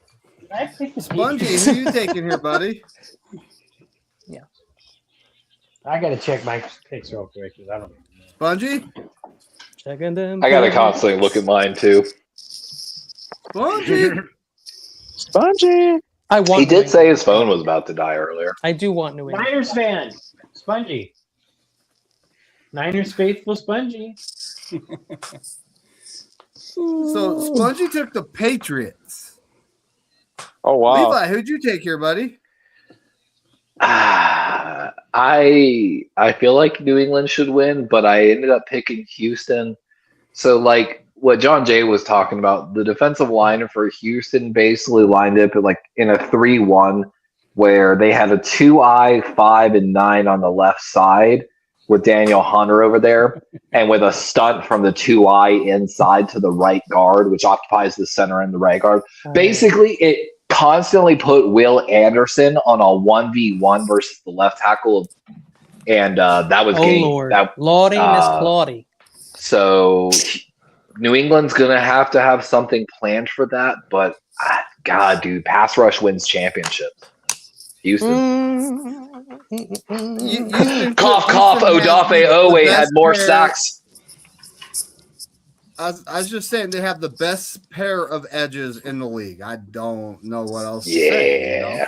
I picked the Spongy, Patriots. who you taking here, buddy? I gotta check my picks real quick because I don't. Spongy? Checking them. I gotta constantly look at mine too. Spongy? Spongy. I want. He New did say England. his phone was about to die earlier. I do want New England. Niners fan, Spongy. Niners faithful Spongy. So Spongy took the Patriots. Oh wow. Levi, who'd you take here, buddy? I feel like New England should win, but I ended up picking Houston. So like what John Jay was talking about, the defensive line for Houston basically lined up at like in a 3-1 where they had a 2-eye 5 and 9 on the left side with Daniel Hunter over there, and with a stunt from the 2-eye inside to the right guard, which occupies the center and the right guard. Basically, it constantly put Will Anderson on a 1v1 versus the left tackle, and that was game. Lord. That, Lordy, Miss Claudie. so New England's going to have something planned for that, but God, dude, pass rush wins championships. Houston. Cough, cough, Odafe Owe had more sacks. I was just saying they have the best pair of edges in the league. I don't know what else to say. You know?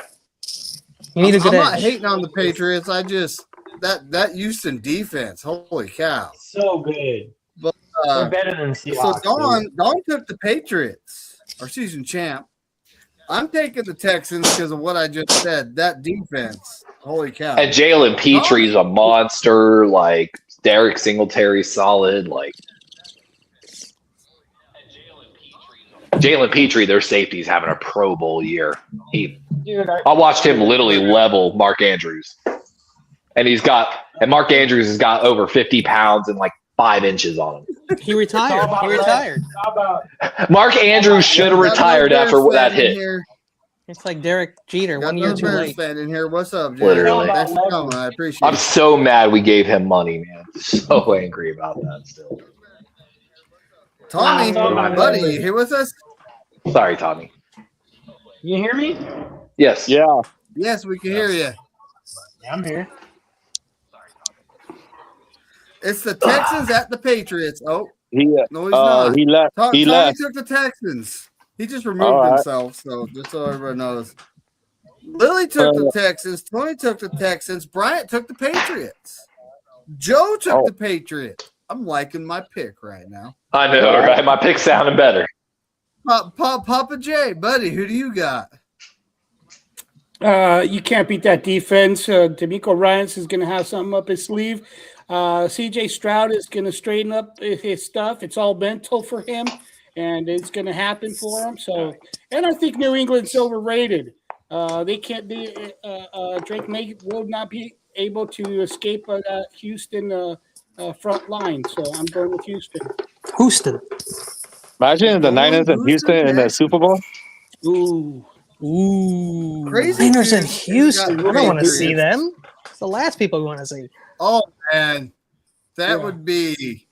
You need a good I'm not edge. hating on the Patriots. I just that Houston defense, holy cow. So good. But They're better than Seahawks. so Dawn took the Patriots, our season champ. I'm taking the Texans because of what I just said. That defense, holy cow. And Jalen Petre's a monster. Like Derek Singletary's solid. Like Jalen Petre, their safety's having a Pro Bowl year. I watched him literally level Mark Andrews, and Mark Andrews has got over 50 pounds and like 5 inches on him. He retired. He retired. How about Mark Andrews should have retired after that hit. It's like Derek Jeter, Got 1 year another too Bears late. fan in here. What's up, Jay? Literally. Thanks for coming. I appreciate I'm it. so mad we gave him money, man. So angry about that still. Tommy, buddy, you here with us? Sorry, Tommy. you hear me? Yes. Yeah. Yes, we can hear you. Yeah, I'm here. It's the Texans at the Patriots. Oh, He no, he's not. he left. He Tommy left. took the Texans. He just removed All right. himself, so just so everybody knows. Lily took the Texans. Tony took the Texans. Bryant took the Patriots. Joe took the Patriots. I'm liking my pick right now. I know, right? My pick's sounding better. Papa J, buddy, who do you got? You can't beat that defense. D'Amico Ryans is going to have something up his sleeve. CJ Stroud is going to straighten up his stuff. It's all mental for him, and it's going to happen for him. So, and I think New England's overrated. They can't be. Drake May will not be able to escape that Houston front line. So I'm going with Houston. Houston. Imagine the Niners and Houston in the Super Bowl. Ooh. Crazy Niners dude and has Houston. got I don't want to see Patriots. them. It's the last people we want to see. Oh man, that would be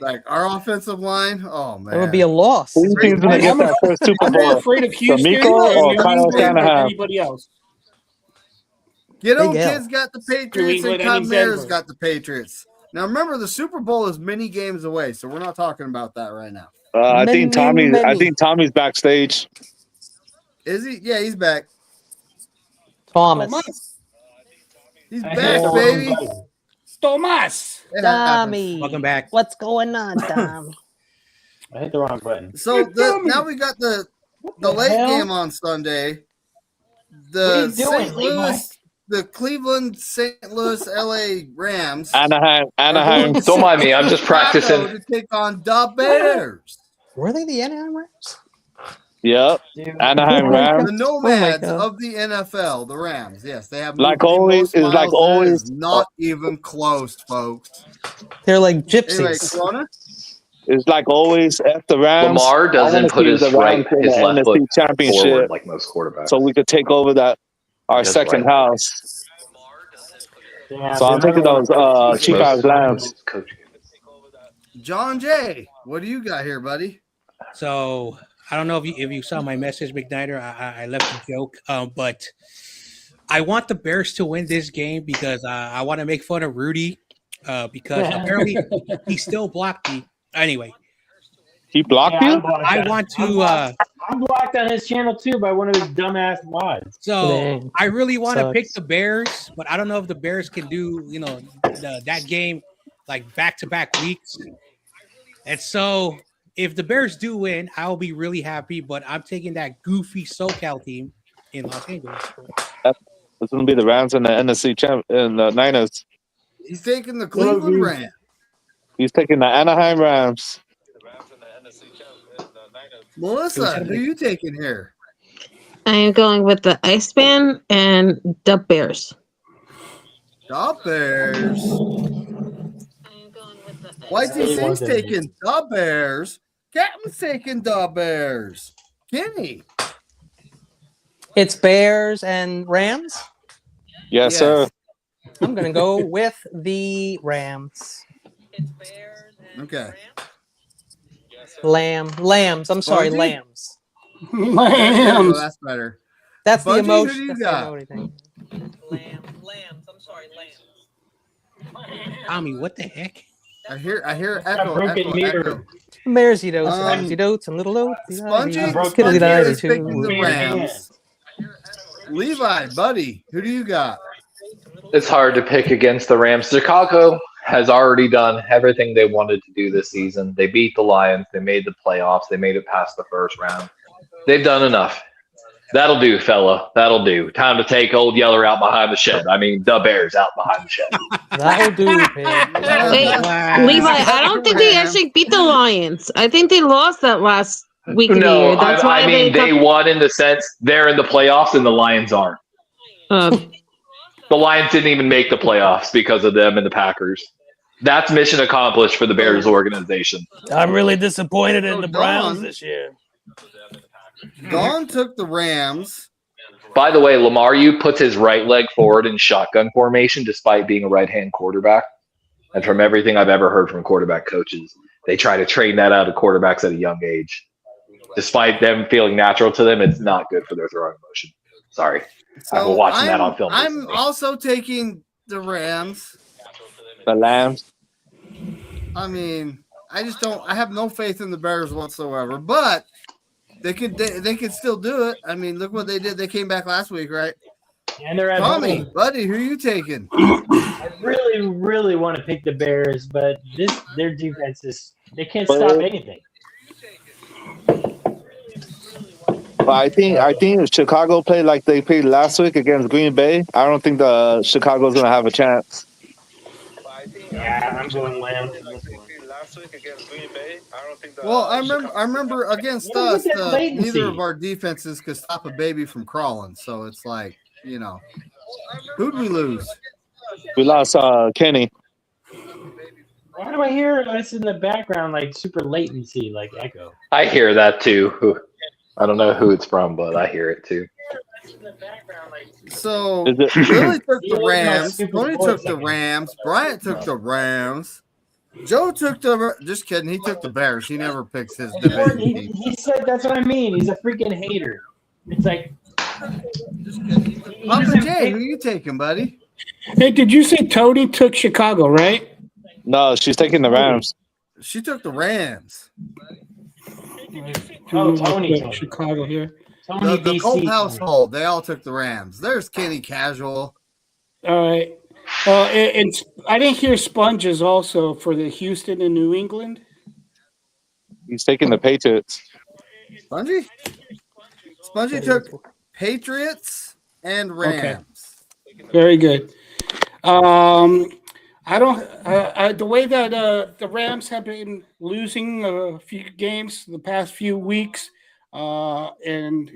like our offensive line. Oh man, It would be a loss. Who do you think is going to get that first Super I'm more Bowl? afraid of Houston D'Amico or and New Kyle England than Shanahan? anybody else. Get old Big L. kids got the New Patriots and England and Chimera's Denver. got the Patriots. Now remember, the Super Bowl is many games away, so we're not talking about that right now. I think Many, Tommy's. I many. think Tommy's backstage. Is he? Yeah, he's back. Thomas. He's I back, hit the wrong baby. button. Tomas. It happens. Tommy. Welcome back. What's going on, Tommy? I hit the wrong button. So now we got the late hell? game on Sunday. What are The you doing, St. Levi? Louis, the Cleveland, St. Louis, LA Rams. Anaheim. Don't mind me. I'm just practicing. To take on the Bears. Were they the Anaheim Rams? Yep. Dude. Anaheim Rams. The nomads God. of the NFL, the Rams. Yes, they have Like moved the always- most it's like miles. That always- is not even close, folks. They're like Anyway, gypsies. Corona, It's like always F the Rams. Lamar I doesn't wanna put see his the Rams in his the left NFC foot Championship, forward like most quarterbacks. so we could take over our That's second right. house. Yeah, So I'm taking those cheap ass Rams. Coach. John Jay, what do you got here, buddy? So I don't know if you saw my message, McNider. I left a joke, but I want the Bears to win this game because I want to make fun of Rudy because apparently he still blocked me. Anyway, He blocked Yeah, you? I'm blocked. I want to. I'm blocked on his channel too by one of his dumbass mods. So Dang. I really want to pick Sucks. the Bears, but I don't know if the Bears can do that game like back-to-back weeks. And so if the Bears do win, I'll be really happy. But I'm taking that goofy SoCal team in Los Angeles. It's going to be the Rams and the NFC champ and the Niners. He's taking the Cleveland Rams. He's taking the Anaheim Rams. Melissa, who are you taking here? I am going with the Iceman and the Bears. The Bears. YTC's taking the Bears. Captain's taking the Bears. Kenny. It's Bears and Rams. Yes, sir. I'm gonna go with the Rams. Okay. Lambs. I'm sorry, Spongy? lambs. There you go, Lambs. that's better. That's the Spongy, who emotion. do you That's the got? emoji thing. Lambs. I'm sorry, lambs. Tommy, what the heck? I hear echo. broken echo, mirror. echo. Bears eat oats, Rams eat oats, and little oats. Spongy Skiddly is too. picking the Rams. Levi, buddy, who do you got? It's hard to pick against the Rams. Chicago has already done everything they wanted to do this season. They beat the Lions. They made the playoffs. They made it past the first round. They've done enough. That'll do, fella. That'll do. Time to take old Yeller out behind the shed. I mean, the Bears out behind the shed. That'll do, Pig. Wait, Levi, I don't think they actually beat the Lions. I think they lost that last week of the No, year. That's why I mean, they won in the sense they're in the playoffs and the Lions aren't. The Lions didn't even make the playoffs because of them and the Packers. That's mission accomplished for the Bears organization. I'm really disappointed in So the Browns Don- this year. Dawn took the Rams. By the way, Lamar, you puts his right leg forward in shotgun formation despite being a right-hand quarterback. And from everything I've ever heard from quarterback coaches, they try to train that out of quarterbacks at a young age. Despite them feeling natural to them, it's not good for their throwing motion. Sorry. I've been watching that on film. I'm recently. also taking the Rams. The Lambs. I mean, I just don't. I have no faith in the Bears whatsoever. But they could still do it. I mean, look what they did. They came back last week, right? And they're at Tommy, home. buddy, who are you taking? I really, really want to pick the Bears, but their defense they can't stop anything. But I think if Chicago played like they played last week against Green Bay, I don't think the Chicago's gonna have a chance. Yeah, I'm going Lambs. Well, I remember against Yeah, us, look at latency. neither of our defenses could stop a baby from crawling. So it's like, who'd we lose? We lost Kenny. Why do I hear us in the background like super latency, like echo? I hear that too. I don't know who it's from, but I hear it too. So Is it- Billy took the Yeah, Rams. stupid Tony voice, took the I mean. Rams. Bryant took the Rams. Joe took the. Just kidding. He took the Bears. He never picks his division He, team. he said that's what I mean. He's a freaking hater. It's like he Papa doesn't J, pick- who you taking, buddy? Hey, did you say Tony took Chicago, right? No, she's taking the Rams. She took the Rams. Oh, Tony. Chicago here. Tony The DC. Colt household. They all took the Rams. There's Kenny Casual. All right. And I didn't hear Sponges also for the Houston and New England. He's taking the Patriots. Spongy? Spongy took Patriots and Rams. Very good. I don't. The way that the Rams have been losing a few games the past few weeks, and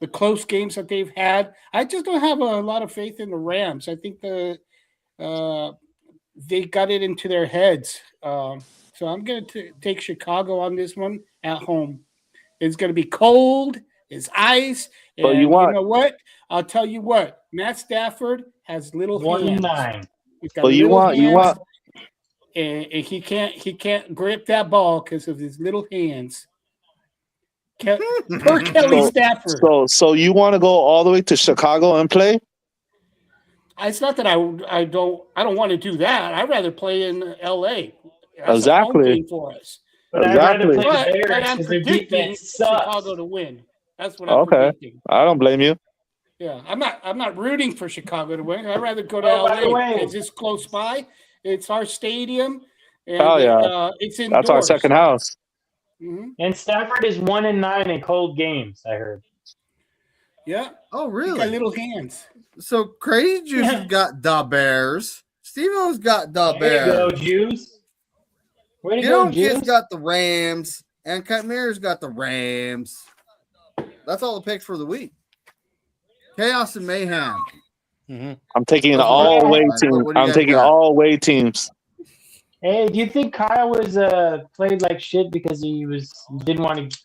the close games that they've had, I just don't have a lot of faith in the Rams. I think they got it into their heads. So I'm going to take Chicago on this one at home. It's going to be cold. It's ice. But And you want- know what? I'll tell you what. Matt Stafford has little hands. 1-9. He's got But you little want hands, and he can't grip that ball because of his little hands. Per Kelly Stafford. So you want to go all the way to Chicago and play? It's not that I don't want to do that. I'd rather play in L.A. That's Exactly. a home game for us. But I'd rather play But the Bears I'm because their predicting defense sucks. Chicago to win. That's what I'm predicting. I don't blame you. Yeah, I'm not rooting for Chicago to win. I'd rather go to by the LA. way- It's just close by. It's our stadium, and Oh, yeah. it's indoors. That's our second house. Mhm. And Stafford is 1-9 in cold games. I heard. Yeah. Oh, He really? got little hands. So Crazy Juice has got the Bears. Steve-O's got the There you go, Bears. Jews. Way to You go, know, Kid's Jews. got the Rams, and Cutmir's got the Rams. That's all the picks for the week. Chaos and mayhem. I'm taking That's all what- away what teams. do you I'm guys taking got? all away teams. Hey, do you think Kyle was played like shit because he didn't want to?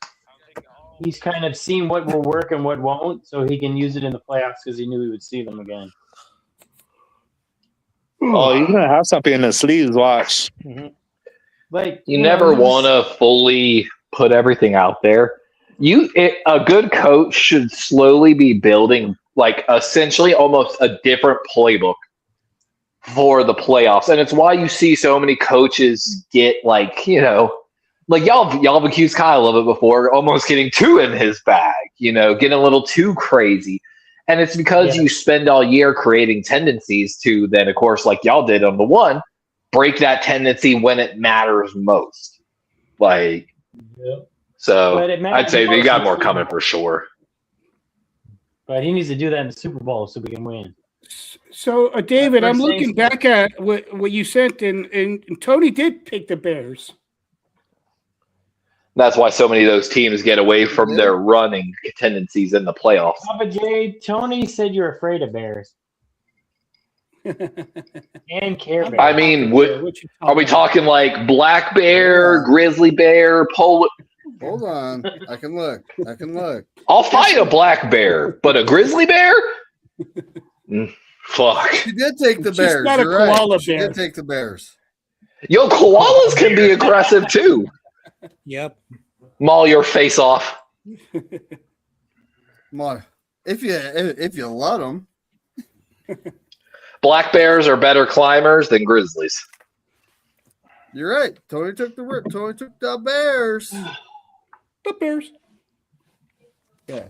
He's kind of seen what will work and what won't, so he can use it in the playoffs because he knew he would see them again. Oh, you're gonna have something in the sleeves. Watch. Like You never want to fully put everything out there. A good coach should slowly be building like essentially almost a different playbook for the playoffs. And it's why you see so many coaches get like, like y'all have accused Kyle of it before, almost getting too in his bag, getting a little too crazy. And it's because you spend all year creating tendencies to then, of course, like y'all did on the one, break that tendency when it matters most. Like, so But it matters I'd say they most got in more Super coming Bowl. for sure. But he needs to do that in the Super Bowl so we can win. So, David, That's I'm what I'm looking saying. back at what you sent, and Tony did pick the Bears. That's why so many of those teams get away from their running tendencies in the playoffs. Papa J, Tony said you're afraid of bears and Care Bears. I mean, are we talking like black bear, grizzly bear, polar? Hold on. I can look. I'll fight a black bear, but a grizzly bear? Fuck. She did take the She's Bears. not a You're right. koala She bear. did take the Bears. Yo, koalas can be aggressive too. Yep. Maul your face off. Come on. If you let them. Black bears are better climbers than grizzlies. You're right. Tony took the Bears. The Bears. Yeah.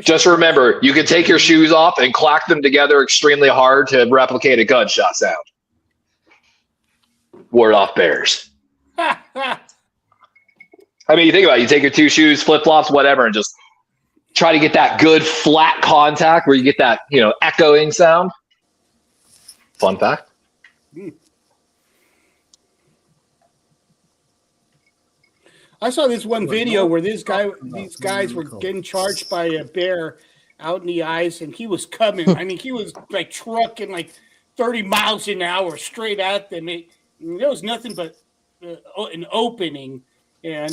Just remember, you can take your shoes off and clack them together extremely hard to replicate a gunshot sound. Ward off bears. I mean, you think about it. You take your two shoes, flip-flops, whatever, and just try to get that good flat contact where you get that, echoing sound. Fun fact. I saw this one video where these guys were getting charged by a bear out in the ice, and he was coming. I mean, he was like trucking like 30 miles an hour straight at them. There was nothing but an opening, and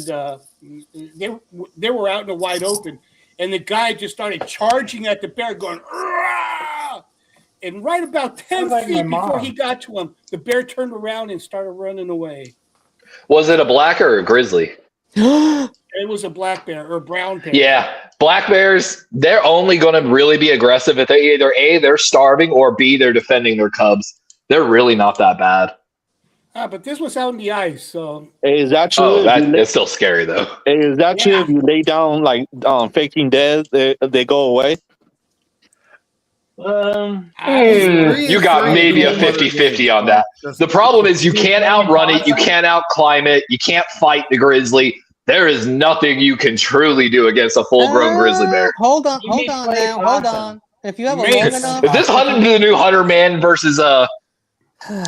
they were out in the wide open, and the guy just started charging at the bear, going, "Argh!" And right about 10 Sounds like my feet before mom. he got to him, the bear turned around and started running away. Was it a black or a grizzly? It was a black bear or a brown bear. Yeah. Black bears, they're only going to really be aggressive if they either A, they're starving, or B, they're defending their cubs. They're really not that bad. But this was out in the ice, so Hey, is that true? Oh, it's still scary, though. Hey, is that true? If you lay down like faking dead, they go away. You got maybe a 50-50 on that. The problem is you can't outrun it. You can't outclimb it. You can't fight the grizzly. There is nothing you can truly do against a full-grown grizzly bear. Hold on You need to play now. Hold possum. on. If you have a Mace. long enough, Is this the new Hunter Man versus how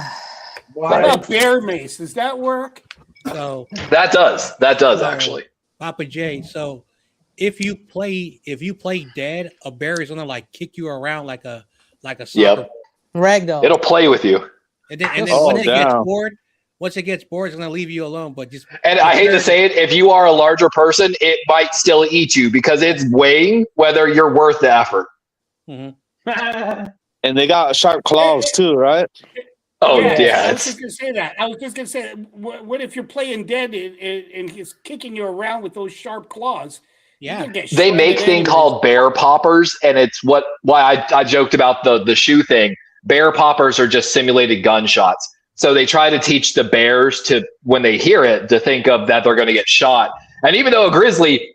about bear mace? Does that work? So That does actually. Papa J. So if you play dead, a bear is gonna like kick you around like a soccer. Yep. ragdoll. It'll play with you. And then Oh, once it gets damn. bored, it's gonna leave you alone. But just And I hate to say it, if you are a larger person, it might still eat you because it's weighing whether you're worth the effort. Mhm. And they got sharp claws too, right? Oh, Yeah, I was yes. just gonna say that. I was just gonna say, what if you're playing dead and he's kicking you around with those sharp claws? You're Yeah. gonna get They make shredded thing anyways. called bear poppers, and it's why I joked about the shoe thing. Bear poppers are just simulated gunshots. So they try to teach the bears to, when they hear it, to think of that they're going to get shot. And even though a grizzly,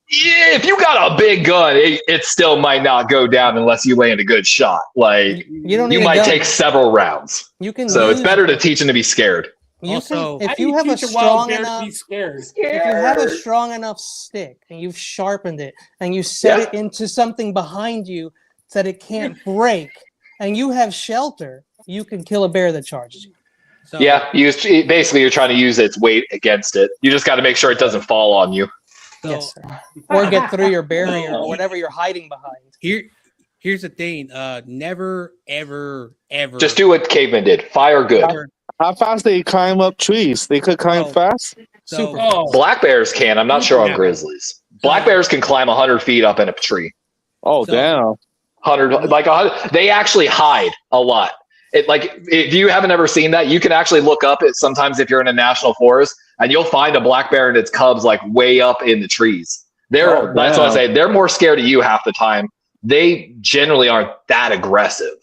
if you got a big gun, it still might not go down unless you land a good shot. Like You don't need you a might gun. take several rounds. You can So it's use- better to teach them to be scared. You Also- can, How if do you have a teach wild strong bear to enough, be scared? if you have a strong enough stick and you've sharpened it and you set Yeah. it into something behind you that it can't break, and you have shelter, you can kill a bear that charges you. So, Yeah, basically you're trying to use its weight against it. You just got to make sure it doesn't fall on you. so Yes, sir. Or get through your barrier or whatever you're hiding behind. here's the thing. Never, ever, ever. Just do what cavemen did. Fire good. ever- How fast they climb up trees? They could climb Oh. fast. So, Super. Oh, Black bears can. I'm not sure on Yeah. grizzlies. Black bears can climb 100 feet up in a tree. Oh, So- damn. 100. They actually hide a lot. If you haven't ever seen that, you can actually look up it sometimes if you're in a national forest, and you'll find a black bear and its cubs like way up in the trees. Oh, That's what I damn. say. They're more scared of you half the time. They generally aren't that aggressive,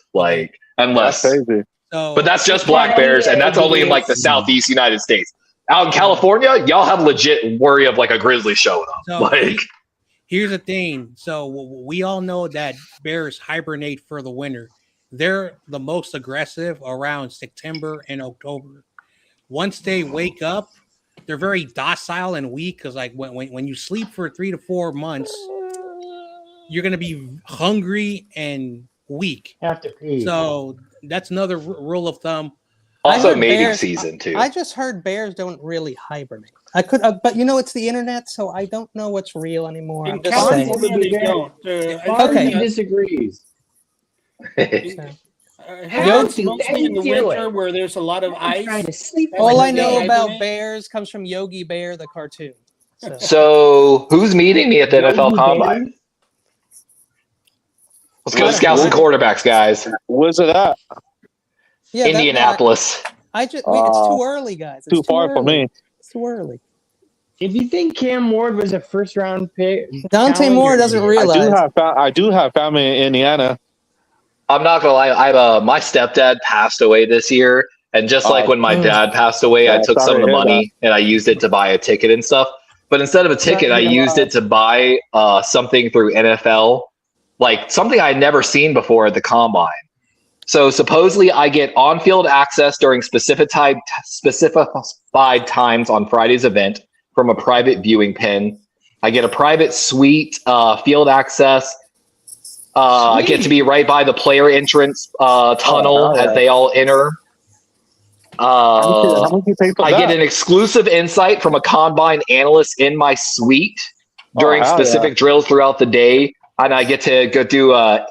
unless. That's crazy. so But that's just black bears, and that's only in like the southeast United States. Out in California, y'all have legit worry of like a grizzly showing up. So- here's the thing. So we all know that bears hibernate for the winter. They're the most aggressive around September and October. Once they wake up, they're very docile and weak because like when you sleep for 3 to 4 months, you're gonna be hungry and weak. Have to pee. So that's another rule of thumb. Also, heard mating bears- season too. I just heard bears don't really hibernate. I could, but it's the internet, so I don't know what's real anymore. in I'm just saying. California they don't. Okay. He disagrees. It's mostly in the do winter it. where there's a lot of I'm trying to ice. sleep. All I They know about hibernate. bears comes from Yogi Bear, the cartoon. So, So who's meeting me at the NFL Combine? Let's go scout some quarterbacks, guys. Where's it at? yeah, that- Indianapolis. I just it's too early, guys. It's Too far for early. me. It's too early. If you think Cam Ward was a first round pick, Dante Moore doesn't realize. I do have family in Indiana. I'm not gonna lie. My stepdad passed away this year, and just like when my dad passed away, I Yeah, took some sorry of the to hear money and I used it to buy a ticket and stuff. But instead of a ticket, I used it to buy something through NFL, like something I had never seen before at the combine. So supposedly, I get on-field access during specified times on Friday's event from a private viewing pen. I get a private suite, field access. I get to be right by the player entrance tunnel as they all enter. How much you pay for I that? get an exclusive insight from a combine analyst in my suite during hell specific drills throughout the day, and I get to go do a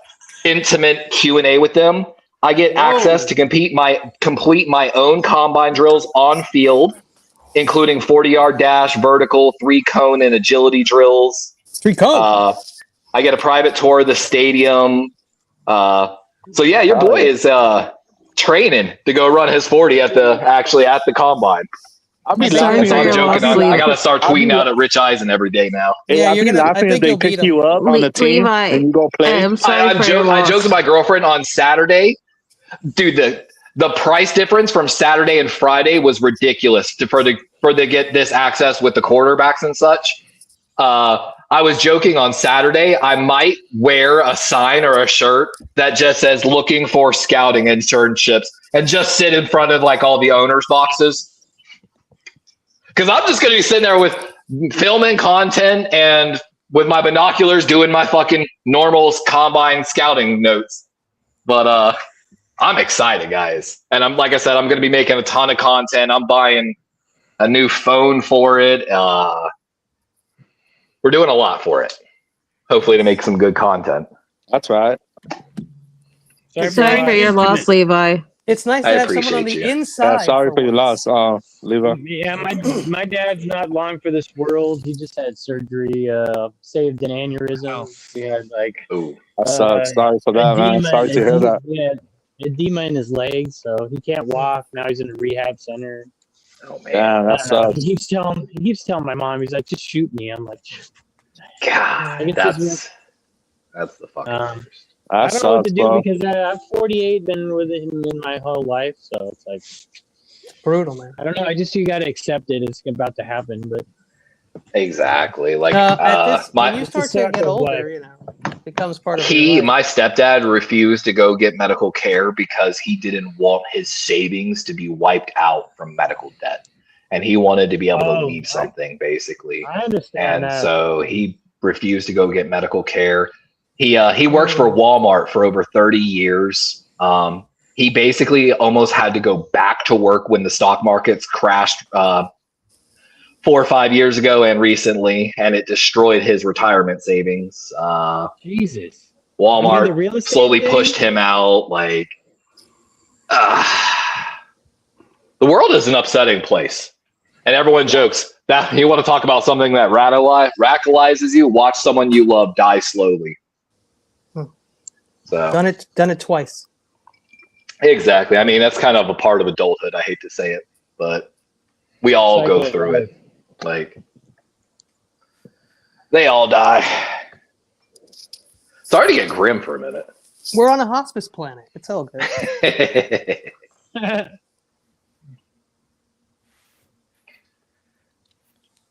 intimate Q&A with them. I get access to complete my own combine drills on field, including 40-yard dash, vertical, 3-cone, and agility drills. 3-cone. I get a private tour of the stadium. So yeah, your boy is training to go run his 40 at the combine. I'll be Sorry laughing. for I'm your joking. loss, I Levi. gotta start tweeting out at Rich Eisen every day now. Yeah, I'll you're be gonna- I laughing think if they you'll beat pick you up on Le- the team Levi, and you go play. I'm sorry for your I loss. joked with my girlfriend on Saturday. Dude, the price difference from Saturday and Friday was ridiculous for to get this access with the quarterbacks and such. I was joking on Saturday. I might wear a sign or a shirt that just says "looking for scouting internships" and just sit in front of like all the owners' boxes. Because I'm just gonna be sitting there with filming content and with my binoculars doing my fucking normal combine scouting notes. But I'm excited, guys. And I'm like I said, I'm gonna be making a ton of content. I'm buying a new phone for it. We're doing a lot for it. Hopefully to make some good content. That's right. Sorry for your loss, Levi. It's nice I to have someone on appreciate the you. inside. Yeah, sorry for your once. loss, Levi. Yeah, my dad's not long for this world. He just had surgery, saved an aneurysm. Oh. We had like Ooh. That sucks. Sorry for that, man. edema Sorry to in hear his- that. We had edema in his legs, so he can't walk. Now he's in a rehab center. Oh man, Yeah, that I don't know. sucks. He keeps telling my mom, he's like, just shoot me. I'm like, God, Like, it's just that's the fucking Um, worst. I That don't know what to sucks, do bro. because I'm 48, been with him in my whole life, so it's like Brutal, man. I don't know. You got to accept it. It's about to happen, but Exactly. Like At this, when you It's a start to suck get of older, life. you know, it becomes part of your life. my stepdad refused to go get medical care because he didn't want his savings to be wiped out from medical debt. And he wanted to be able to Oh, leave something, basically. I understand And that. so he refused to go get medical care. He worked for Walmart for over 30 years. He basically almost had to go back to work when the stock markets crashed 4 or 5 years ago and recently, and it destroyed his retirement savings. Jesus. Walmart You mean the real estate slowly thing? pushed him out. Like, the world is an upsetting place. And everyone jokes that you want to talk about something that radicalizes you, watch someone you love die slowly. So Done it twice. exactly. I mean, that's kind of a part of adulthood. I hate to say it, but we all Cycle go of through life. it. Like, they all die. Sorry to get grim for a minute. We're on a hospice planet. It's all good.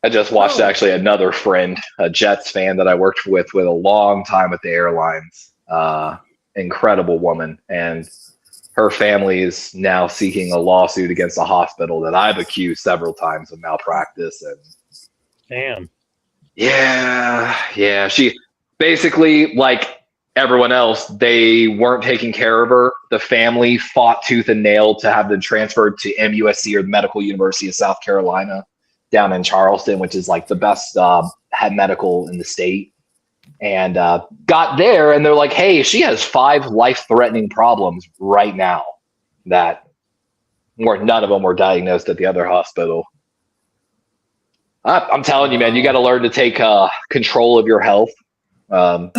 I just watched actually another friend, a Jets fan that I worked with a long time at the airlines. Incredible woman. And her family is now seeking a lawsuit against a hospital that I've accused several times of malpractice. And Damn. yeah. She basically, like everyone else, they weren't taking care of her. The family fought tooth and nail to have them transferred to MUSC, or the Medical University of South Carolina, down in Charleston, which is like the best head medical in the state. And got there, and they're like, hey, she has 5 life-threatening problems right now that none of them were diagnosed at the other hospital. I'm telling you, man, you got to learn to take control of your health and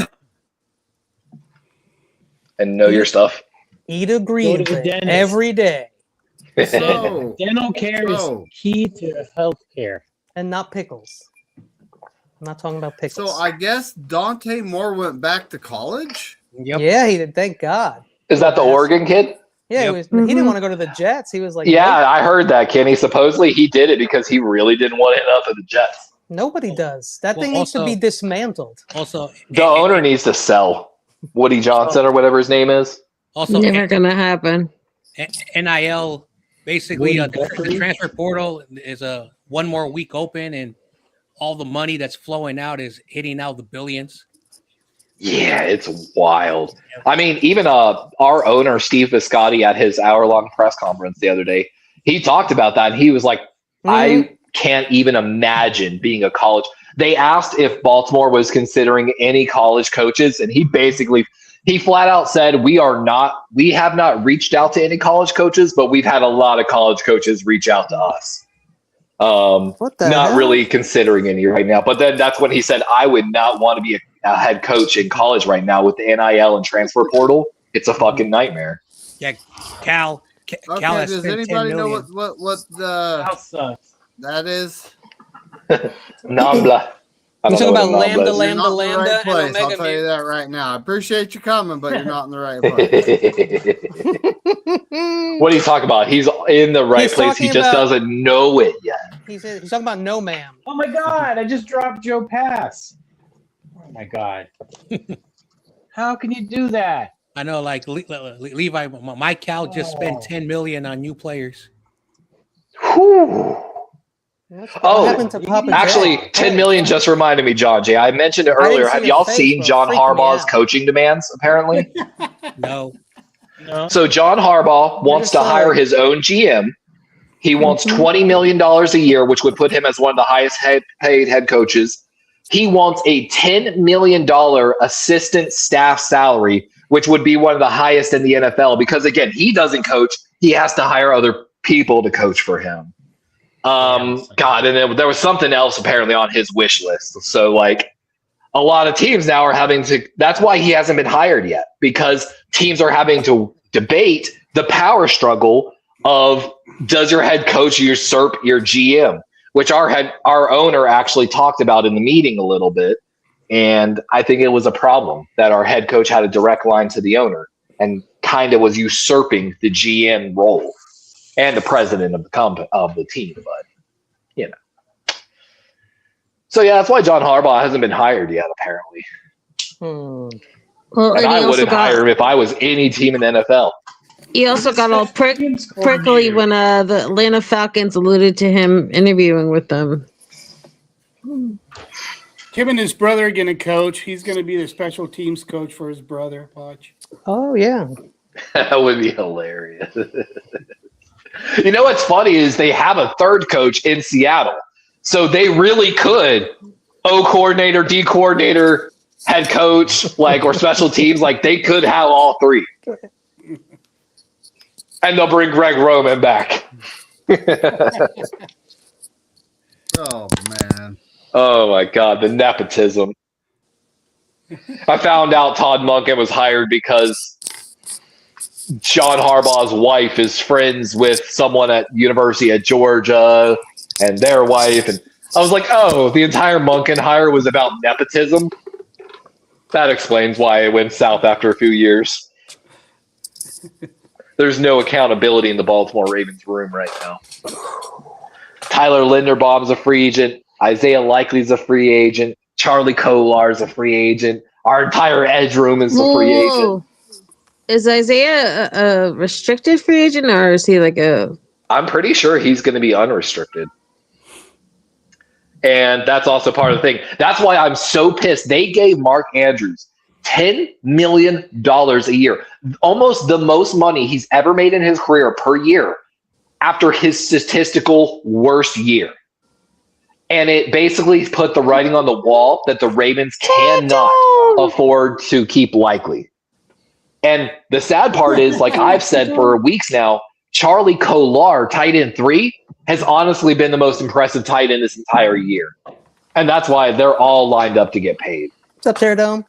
know your stuff. Eat a green Go to the thing dentist. every day So, Dental care is So- key to health care. and not pickles. I'm not talking about pickles. so I guess Dante Moore went back to college. Yep. Yeah, he did. Thank God. Is that the Oregon kid? Yeah, Yep. he didn't want to go to the Jets. He was like, Yeah, I heard that, Kenny. Supposedly he did it because he really didn't want to end up at the Jets. nobody does. That Well, thing needs to also- be dismantled. Also, The owner needs to sell. Woody Johnson or whatever his name is. also Never gonna happen. NIL. Basically, Woody the Guthrie? transfer portal is one more week open, and all the money that's flowing out is hitting out the billions. Yeah, it's wild. I mean, even our owner, Steve Biscotti, at his hour-long press conference the other day, he talked about that, and he was like, I can't even imagine being a college. They asked if Baltimore was considering any college coaches, and he flat out said, we have not reached out to any college coaches, but we've had a lot of college coaches reach out to us. What the Not hell? really considering any right now. But then that's when he said, I would not want to be a head coach in college right now with the NIL and transfer portal. It's a fucking nightmare. Yeah, Cal Okay, has does spent 10 anybody know million. what the That sucks. that is? Nambla. I You don't talking know what about a Nambla Lambda, You're not in the Lambda, right and place. I'll Omega tell you Mu. that right now. I appreciate you coming, but you're not in the right place. What are you talking about? He's in the right He's place. He talking just about- doesn't know it yet. He's talking about no, ma'am. Oh my God! I just dropped Joe Pass. Oh my God! How can you do that? I know, like Levi, my Cal just spent 10 million on new players. Whew. What Oh, happened to Papa actually, J? 10 million just reminded me, John Jay. I mentioned it I didn't earlier. see Have his y'all face, seen bro. John Freaked me Harbaugh's out. coaching demands, apparently? No. No. So John Harbaugh wants to just hire his own GM. He wants $20 million a year, which would put him as one of the highest paid head coaches. He wants a $10 million assistant staff salary, which would be one of the highest in the NFL. Because again, he doesn't coach; he has to hire other people to coach for him. God, and there was something else apparently on his wish list. So like, a lot of teams now are having to. That's why he hasn't been hired yet, because teams are having to debate the power struggle of does your head coach usurp your GM, which our owner actually talked about in the meeting a little bit. And I think it was a problem that our head coach had a direct line to the owner and kind of was usurping the GM role and the president of the team. But, you know. So, yeah, that's why John Harbaugh hasn't been hired yet, apparently. Well, and I wouldn't hire him if I was any team in the NFL. He also got all prickly when the Atlanta Falcons alluded to him interviewing with them. Him and his brother are going to coach. He's going to be the special teams coach for his brother. Watch. Oh, yeah. That would be hilarious. You know what's funny is they have a third coach in Seattle. So they really could O coordinator, D coordinator, head coach, or special teams. They could have all three. And they'll bring Greg Roman back. Oh, man. Oh, my God. The nepotism. I found out Todd Monken was hired because John Harbaugh's wife is friends with someone at University of Georgia and their wife. And I was like, oh, the entire Monken hire was about nepotism? That explains why it went south after a few years. There's no accountability in the Baltimore Ravens room right now. Tyler Linderbaum's a free agent. Isaiah Likely's a free agent. Charlie Kolar's a free agent. Our entire edge room is a free agent. Is Isaiah a restricted free agent, or is he I'm pretty sure he's going to be unrestricted. And that's also part of the thing. That's why I'm so pissed. They gave Mark Andrews $10 million a year, almost the most money he's ever made in his career per year after his statistical worst year. And it basically put the writing on the wall that the Ravens cannot afford to keep Likely. And the sad part is, I've said for weeks now, Charlie Kolar, tight end 3, has honestly been the most impressive tight end this entire year. And that's why they're all lined up to get paid. What's up, Terradome?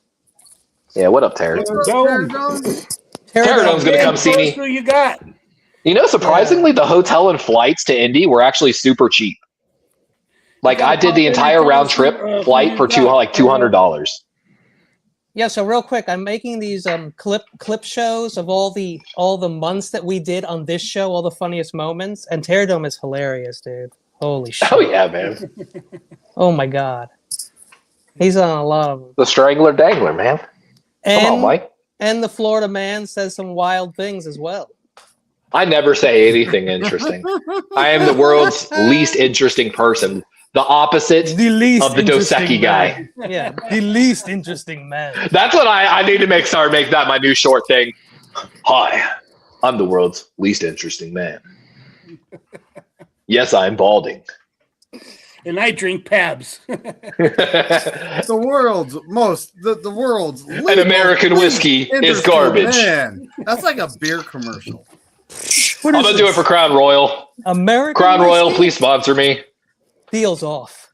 Yeah, what up, Terry? Terradome's Terradome's going to come see me. Who you got? You know, surprisingly, the hotel and flights to Indy were actually super cheap. I did the entire round trip flight for $200. Yeah, so real quick, I'm making these clip shows of all the months that we did on this show, all the funniest moments, and Terradome is hilarious, dude. Holy shit. Oh yeah, man. Oh my God. He's on a lot of them. The Strangler Dangler, man. Come on, Mike. And the Florida man says some wild things as well. I never say anything interesting. I am the world's least interesting person. The opposite of the Dos Equis guy. Yeah, the least interesting man. That's what I need to make that my new short thing. Hi, I'm the world's least interesting man. Yes, I'm balding. And I drink Pabs. The world's An American whiskey is garbage. Man, that's like a beer commercial. I'm gonna do it for Crown Royal. American Crown whiskey? Royal, please sponsor me. Deals off.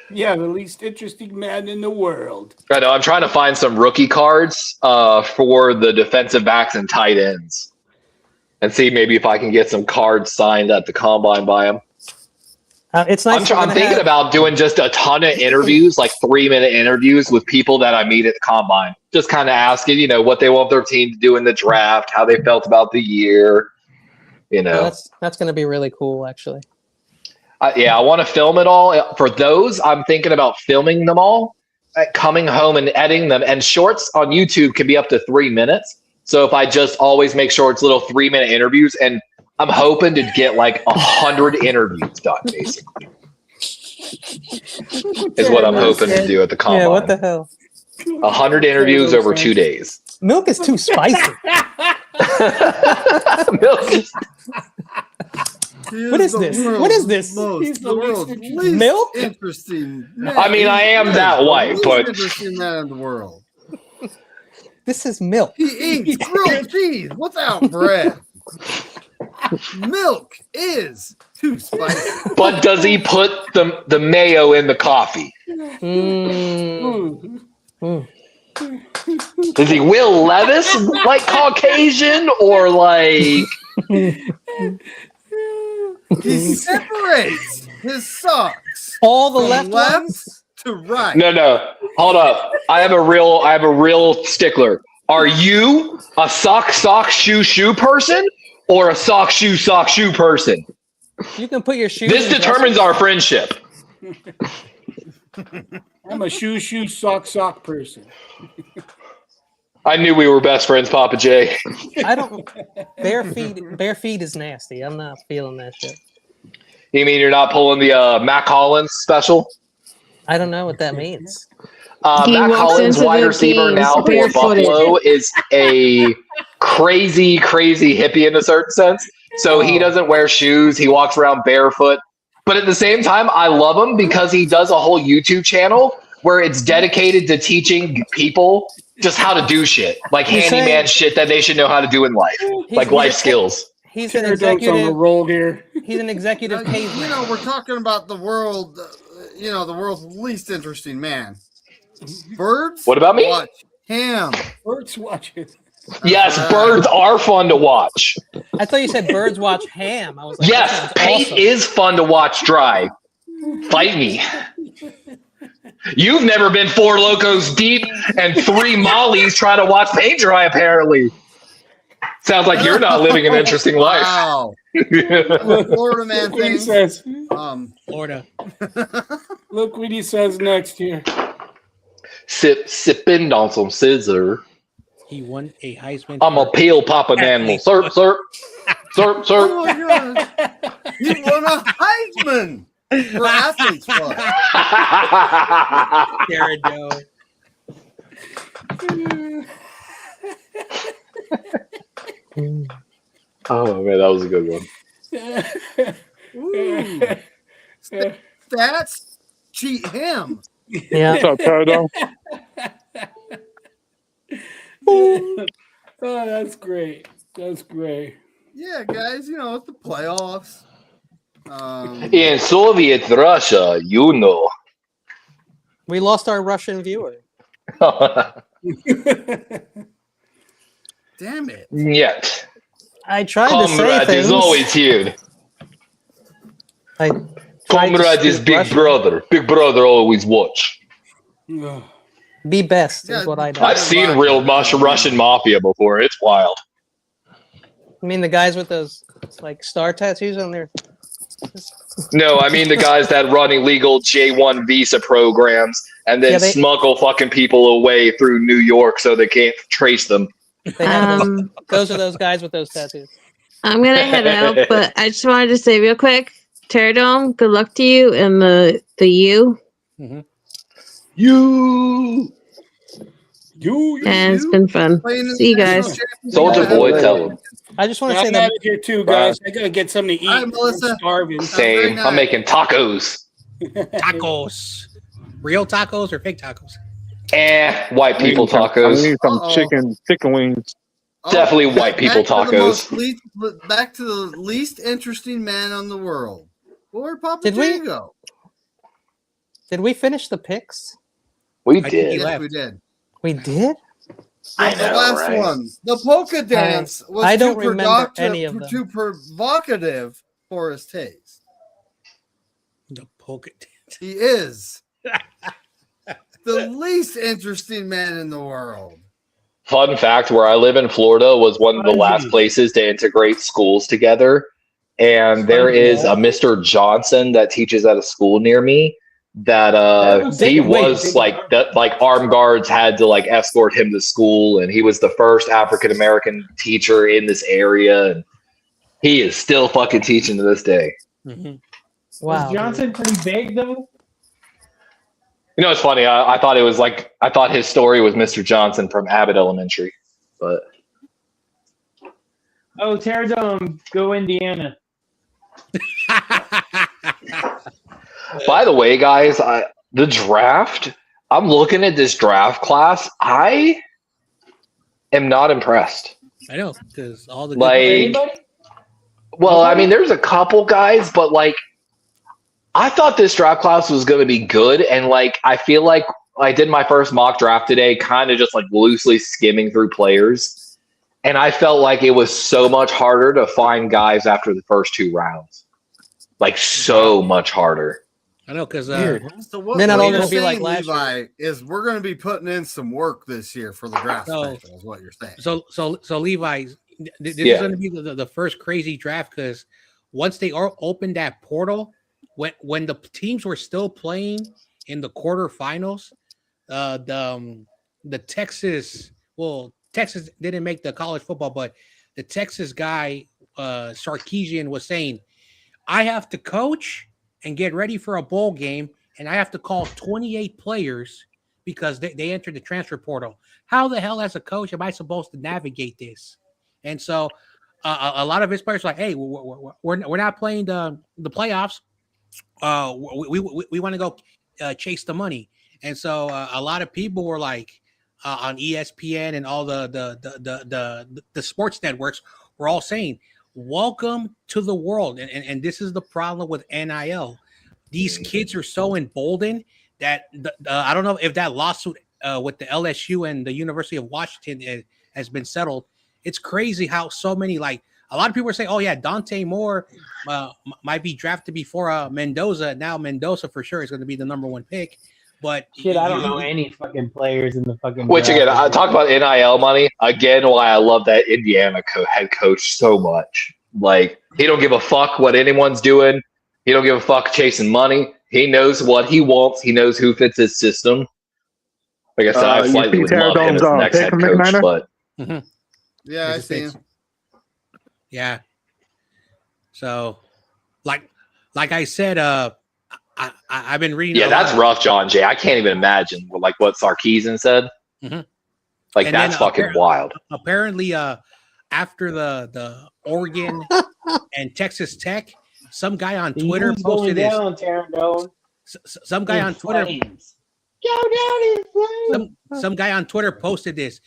Yeah, the least interesting man in the world. I know. I'm trying to find some rookie cards for the defensive backs and tight ends, and see maybe if I can get some cards signed at the combine by them. It's nice. I'm thinking about doing just a ton of interviews, 3-minute interviews with people that I meet at the combine. Just kind of asking, what they want their team to do in the draft, how they felt about the year. That's going to be really cool, actually. I want to film it all. For those, I'm thinking about filming them all, coming home and editing them. And shorts on YouTube can be up to 3 minutes. So if I just always make sure it's little 3-minute interviews, and I'm hoping to get 100 interviews done, basically. Is what I'm hoping to do at the combine. Yeah, what the hell? 100 interviews over 2 days. Milk is too spicy. Milk is... What is this? What is this? The world's least Milk? interesting man. I mean, I am that white, but interesting man in the world. This is milk. He eats grilled cheese without bread. Milk is too spicy. But does he put the mayo in the coffee? Is he Will Levis, like Caucasian, or like? He separates his socks All the from left ones? to right. No. Hold up. I have a real stickler. Are you a sock shoe person or a sock shoe person? You can put your shoes. This determines our friendship. I'm a shoe sock person. I knew we were best friends, Papa J. I don't. Bare feet is nasty. I'm not feeling that shit. You mean you're not pulling the Mac Hollins special? I don't know what that means. Mac Hollins, wide receiver now for Buffalo, is a crazy hippie in a certain sense. So he doesn't wear shoes. He walks around barefoot. But at the same time, I love him because he does a whole YouTube channel where it's dedicated to teaching people just how to do shit, like handyman shit that they should know how to do in life, like life skills. He's an executive. On the roll here. He's an executive caveman. You know, we're talking about the world. The world's least interesting man. Birds. What about me? Watch him. Birds watch it. Yes, birds are fun to watch. I thought you said birds watch ham. I was like, yes, paint is fun to watch dry. Fight me. You've never been 4 Locos deep and 3 Mollies trying to watch paint dry, apparently. Sounds like you're not living an interesting life. Wow. Florida man Look what he thing. says. Florida. Look what he says next here. Sipping on some scissor. He won a Heisman. I'm a peel popping animal. Sir. Oh my God. He won a Heisman for athletes club. Jared Oh man, that was a good one. Stats cheat him. Yeah. What's up, Parado? Oh, that's great. That's great. Yeah, guys, it's the playoffs. In Soviet Russia, We lost our Russian viewer. Damn it. Yet. I tried to say Comrade things. is always here. I tried to Comrade is speak big Russian. brother. Big brother always watch. Be best Yeah, is what I do. I've seen real Russian mafia before. It's wild. I mean the guys with those like star tattoos on their. No, I mean the guys that run illegal J1 visa programs and then smuggle fucking people away through New York so they can't trace them. They have those are those guys with those tattoos. I'm gonna head out, but I just wanted to say real quick, Pterodome, good luck to you and the U. Mm-hmm. You. And it's been fun. See you guys. Soldier Boy, tell him. I just want to say I'm that out of here too, guys. I gotta get something to eat. Hi, Melissa. I'm starving. Same. I'm making tacos. Tacos. Real tacos or fake tacos? White people I tacos. need some chicken wings. Definitely white people tacos. Back to the least interesting man on the world. Where'd Papa Did J we? go? Did we finish the picks? We I think did. he Yes, left. we did. We did. I The know, last right? one. The polka dance was I don't too remember any of them. too provocative for his taste. The polka dance. He is the least interesting man in the world. Fun fact, where I live in Florida was one of the last places to integrate schools together. And there is a Mr. Johnson that teaches at a school near me that he was like armed guards had to like escort him to school, and he was the first African American teacher in this area, and he is still fucking teaching to this day. Mm-hmm. Wow. Was Johnson pretty big though? You know, it's funny. I thought it was like I thought his story was Mr. Johnson from Abbott Elementary, but Oh, Pterodome, go Indiana. by the way, guys, the draft. I'm looking at this draft class. I am not impressed. I know, because all the Like, Anybody? well, I mean, there's a couple guys, but like, I thought this draft class was going to be good, and like, I feel like I did my first mock draft today, kind of just like loosely skimming through players, and I felt like it was so much harder to find guys after the first 2 rounds. Like so much harder. I know because So what They're not all you're gonna be like saying, last Levi, is we're going to be putting in some work this year for the draft special, is what you're saying. So Levi, this is Yeah. going to be the first crazy draft because once they opened that portal, when the teams were still playing in the quarterfinals, the Texas didn't make the college football, but the Texas guy Sarkisian was saying, I have to coach and get ready for a bowl game, and I have to call 28 players because they entered the transfer portal. How the hell, as a coach, am I supposed to navigate this? And so a lot of his players are like, hey, we're not playing the playoffs. We want to go chase the money. And so a lot of people were like on ESPN and all the sports networks were all saying, welcome to the world. And this is the problem with NIL. These kids are so emboldened that I don't know if that lawsuit with the LSU and the University of Washington has been settled. It's crazy how so many, like a lot of people are saying, oh yeah, Dante Moore might be drafted before Mendoza. Now Mendoza for sure is going to be the number 1 pick. But shit, I don't know any fucking players in the fucking. Which again, I talk about NIL money again. Why I love that Indiana head coach so much. Like he don't give a fuck what anyone's doing. He don't give a fuck chasing money. He knows what he wants. He knows who fits his system. Like I said, I slightly would love him as the next head coach, but yeah, I see him. Yeah. So, like I said, I've been reading. Yeah, that's rough, John Jay. I can't even imagine what Sarkisian said. Mm-hmm. Like and that's fucking wild. Apparently, after the Oregon and Texas Tech, some guy on Twitter posted this. Some guy on Twitter. Some guy on Twitter posted this.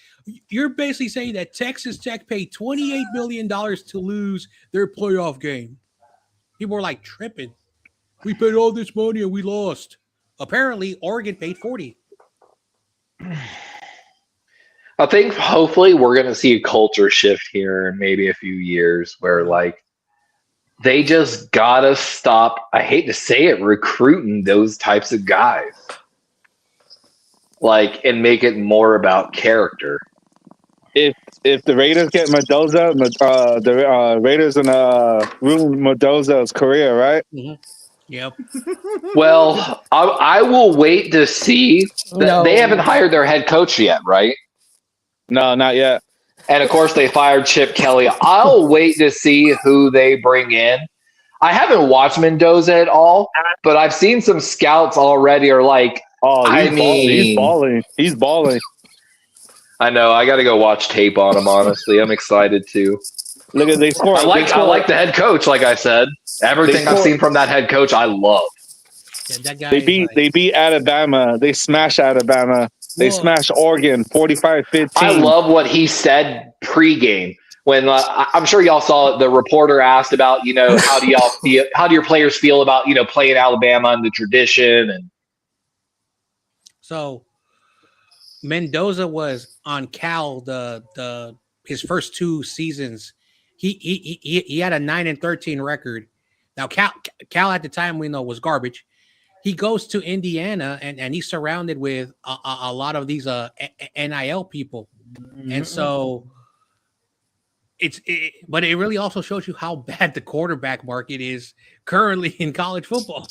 You're basically saying that Texas Tech paid $28 million to lose their playoff game. People were like tripping. We paid all this money and we lost. Apparently, Oregon paid 40. I think hopefully we're going to see a culture shift here in maybe a few years where like they just got to stop, I hate to say it, recruiting those types of guys. Like, and make it more about character. If the Raiders get Mendoza, the Raiders in room Mendoza's career, right? Mm-hmm. Yep. Well, I will wait to see. They haven't hired their head coach yet, right? No, not yet. And of course, they fired Chip Kelly. I'll wait to see who they bring in. I haven't watched Mendoza at all, but I've seen some scouts already are like, he's balling. He's balling. I know. I got to go watch tape on him. Honestly, I'm excited too. Look at they score. I like the head coach. Like I said, everything I've seen from that head coach, I love. Yeah, that guy they beat Alabama. They smashed Alabama. They smashed Oregon 45-15. I love what he said pregame. When I'm sure y'all saw the reporter asked about, how do y'all feel? How do your players feel about, playing Alabama and the tradition? And so Mendoza was on Cal his first 2 seasons. He had a 9-13 record. Now Cal at the time we know was garbage. He goes to Indiana and he's surrounded with a lot of these NIL people, and so. But it really also shows you how bad the quarterback market is currently in college football.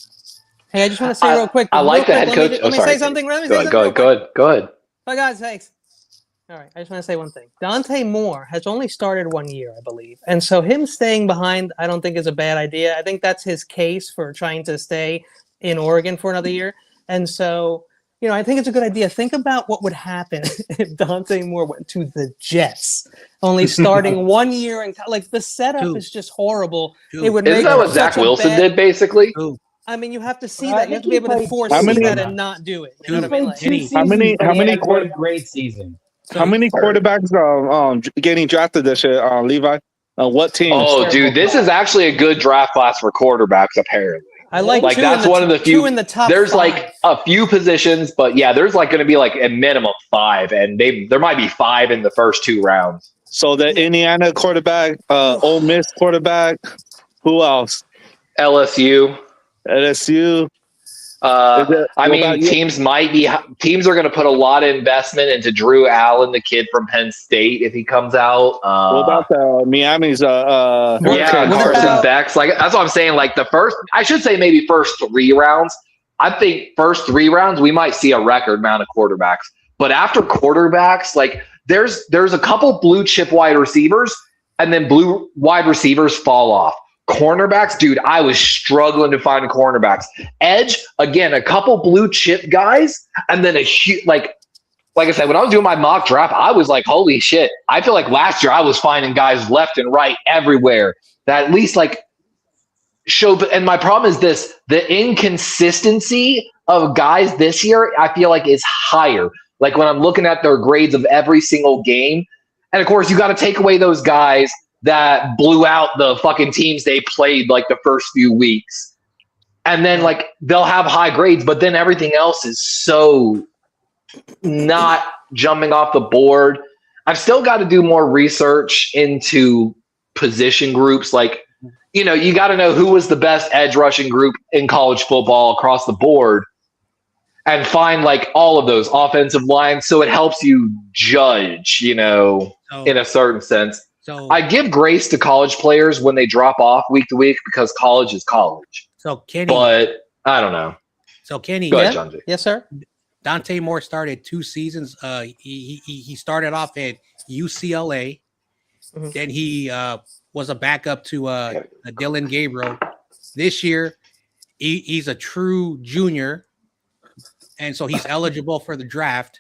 Hey, I just want to say real quick. I like the head coach. Let me say something. Go ahead. For God's sakes. All right, I just want to say one thing. Dante Moore has only started 1 year, I believe. And so him staying behind, I don't think is a bad idea. I think that's his case for trying to stay in Oregon for another year. And so, I think it's a good idea. Think about what would happen if Dante Moore went to the Jets, only starting 1 year. And like the setup is just horrible. It would Isn't that what Zach Wilson did, basically? I mean, you have to see that. You have to be able to foresee that and not do it. You know what I mean? Like, how many great season? How many quarterbacks getting drafted this year, Levi? What team? Oh, dude, this is actually a good draft class for quarterbacks, apparently. I like two that's in the, one of the few. two in the top. There's 5. like a few positions, but yeah, there's like going to be like a minimum 5, and there might be 5 in the first 2 rounds. So the Indiana quarterback, Ole Miss quarterback, who else? LSU. LSU. I mean, teams are going to put a lot of investment into Drew Allen, the kid from Penn State, if he comes out. What about Miami's? Carson Beck's. Like that's what I'm saying. Like I should say maybe first 3 rounds. I think first 3 rounds we might see a record amount of quarterbacks. But after quarterbacks, like there's a couple blue chip wide receivers, and then blue wide receivers fall off. Cornerbacks, dude, I was struggling to find cornerbacks. Edge, again, a couple blue chip guys, and then a huge, like I said, when I was doing my mock draft, I was like, holy shit. I feel like last year I was finding guys left and right everywhere that at least like show. And my problem is this: the inconsistency of guys this year, I feel like is higher. Like when I'm looking at their grades of every single game, and of course you got to take away those guys that blew out the fucking teams they played like the first few weeks. And then like they'll have high grades, but then everything else is so not jumping off the board. I've still got to do more research into position groups. Like, you got to know who was the best edge rushing group in college football across the board and find like all of those offensive lines. So it helps you judge, in a certain sense. So I give grace to college players when they drop off week to week because college is college. So Kenny, but I don't know. So Kenny, go ahead, John J. Yes, sir. Dante Moore started 2 seasons. He started off at UCLA. Mm-hmm. Then he was a backup to Dylan Gabriel. This year, he's a true junior, and so he's eligible for the draft.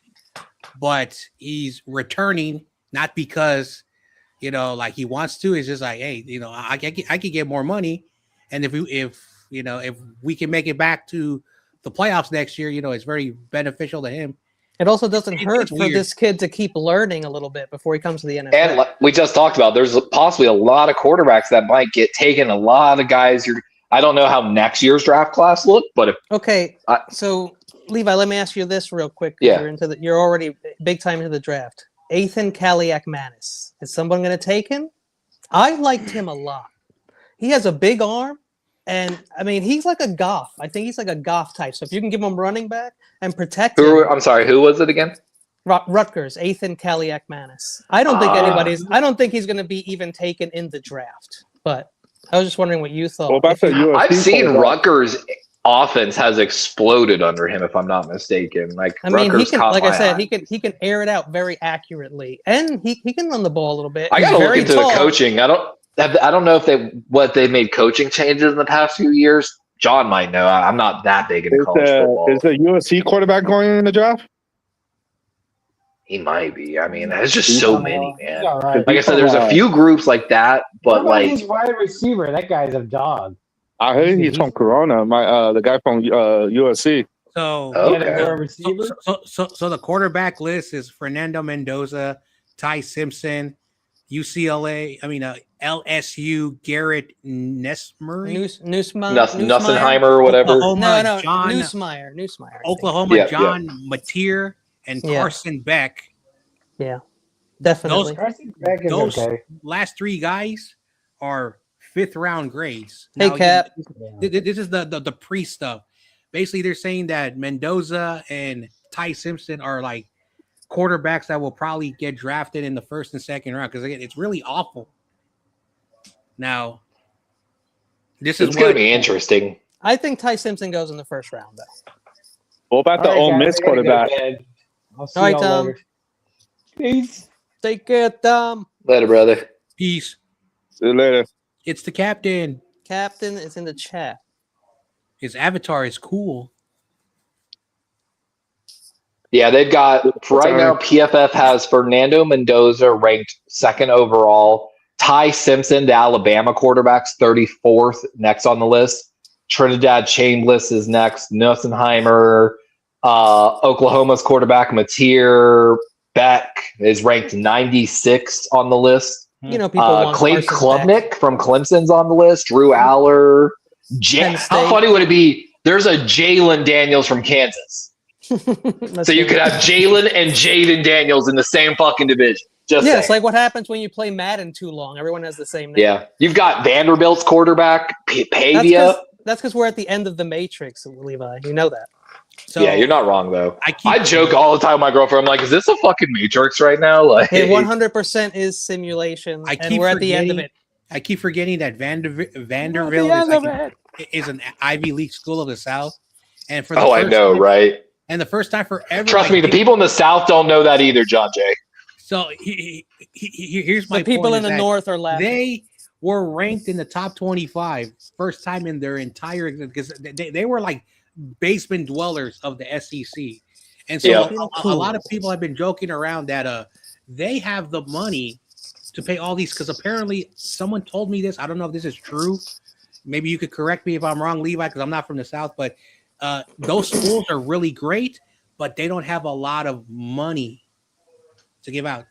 But he's returning not because like he wants to. It's just like, hey, I could get more money, and if we can make it back to the playoffs next year, it's very beneficial to him. It also doesn't hurt for this kid to keep learning a little bit before he comes to the NFL. And like we just talked about, there's possibly a lot of quarterbacks that might get taken. A lot of guys. I don't know how next year's draft class look, but so Levi, let me ask you this real quick. Yeah. You're already big time into the draft. Ethan Kaliak-Manis. Is someone going to take him? I liked him a lot. He has a big arm, and I mean, he's like a Goff. I think he's like a Goff type. So if you can give him running back and protect him. I'm sorry, who was it again? Rutgers, Ethan Kaliak-Manis. I don't think he's going to be even taken in the draft. But I was just wondering what you thought. I've seen Rutgers offense has exploded under him, if I'm not mistaken. He can air it out very accurately, and he can run the ball a little bit. I gotta look into the coaching. I don't know if they've made coaching changes in the past few years. John might know. I'm not that big into college football. Is the USC quarterback going in the draft? He might be. I mean, there's just so many, man. Right. Like I said, there's a few groups like that, but like his wide receiver, that guy's a dog. I heard he's from Corona. The guy from USC. So, so the quarterback list is Fernando Mendoza, Ty Simpson, UCLA. LSU, Garrett Nussenheimer or whatever. Oklahoma, John Nussmeier. Oklahoma, John Mateer and Carson Beck. Yeah, definitely. Those last 3 guys are 5th round grades. Hey, Cap. This is the pre stuff. Basically, they're saying that Mendoza and Ty Simpson are like quarterbacks that will probably get drafted in the 1st and 2nd round because it's really awful. Now, it's going to be interesting. I think Ty Simpson goes in the 1st round, though. What about the Ole Miss quarterback? I'll see y'all Tom. later. Peace. Take care, Tom. Later, brother. Peace. See you later. It's the captain. Captain is in the chat. His avatar is cool. Yeah, they've got right now. PFF has Fernando Mendoza ranked 2nd overall. Ty Simpson, the Alabama quarterback's 34th, next on the list. Trinidad Chambliss is next. Nussenheimer, Oklahoma's quarterback Mateer Beck is ranked 96th on the list. People want Clayton Carson Klubnik from Clemson's on the list. Drew Aller, Penn How State. funny would it be? There's a Jalen Daniels from Kansas. So you could have Jalen and Jaden Daniels in the same fucking division. Just yeah, it's saying. like what happens when you play Madden too long. Everyone has the same name. Yeah. You've got Vanderbilt's quarterback, Pavia. That's because we're at the end of the Matrix, Levi. You know that. So Yeah, you're not wrong though. I keep I joke all the time with my girlfriend. I'm like, is this a fucking Matrix right now? Like, It 100% is simulation, I and keep we're at the end of forgetting- it. I keep forgetting that Vanderbilt is an Ivy League school of the South, and for the I first know, time, right? And the first time forever, Trust me, the people in the South don't know that either, John Jay. So here's my The people point in is the that North are laughing. They were ranked in the top 25 first time in their entire because they were like basement dwellers of the SEC, and so Yeah. a lot of people have been joking around that they have the money to pay all these because apparently someone told me this. I don't know if this is true. Maybe you could correct me if I'm wrong, Levi, because I'm not from the South. But those schools are really great, but they don't have a lot of money to give out.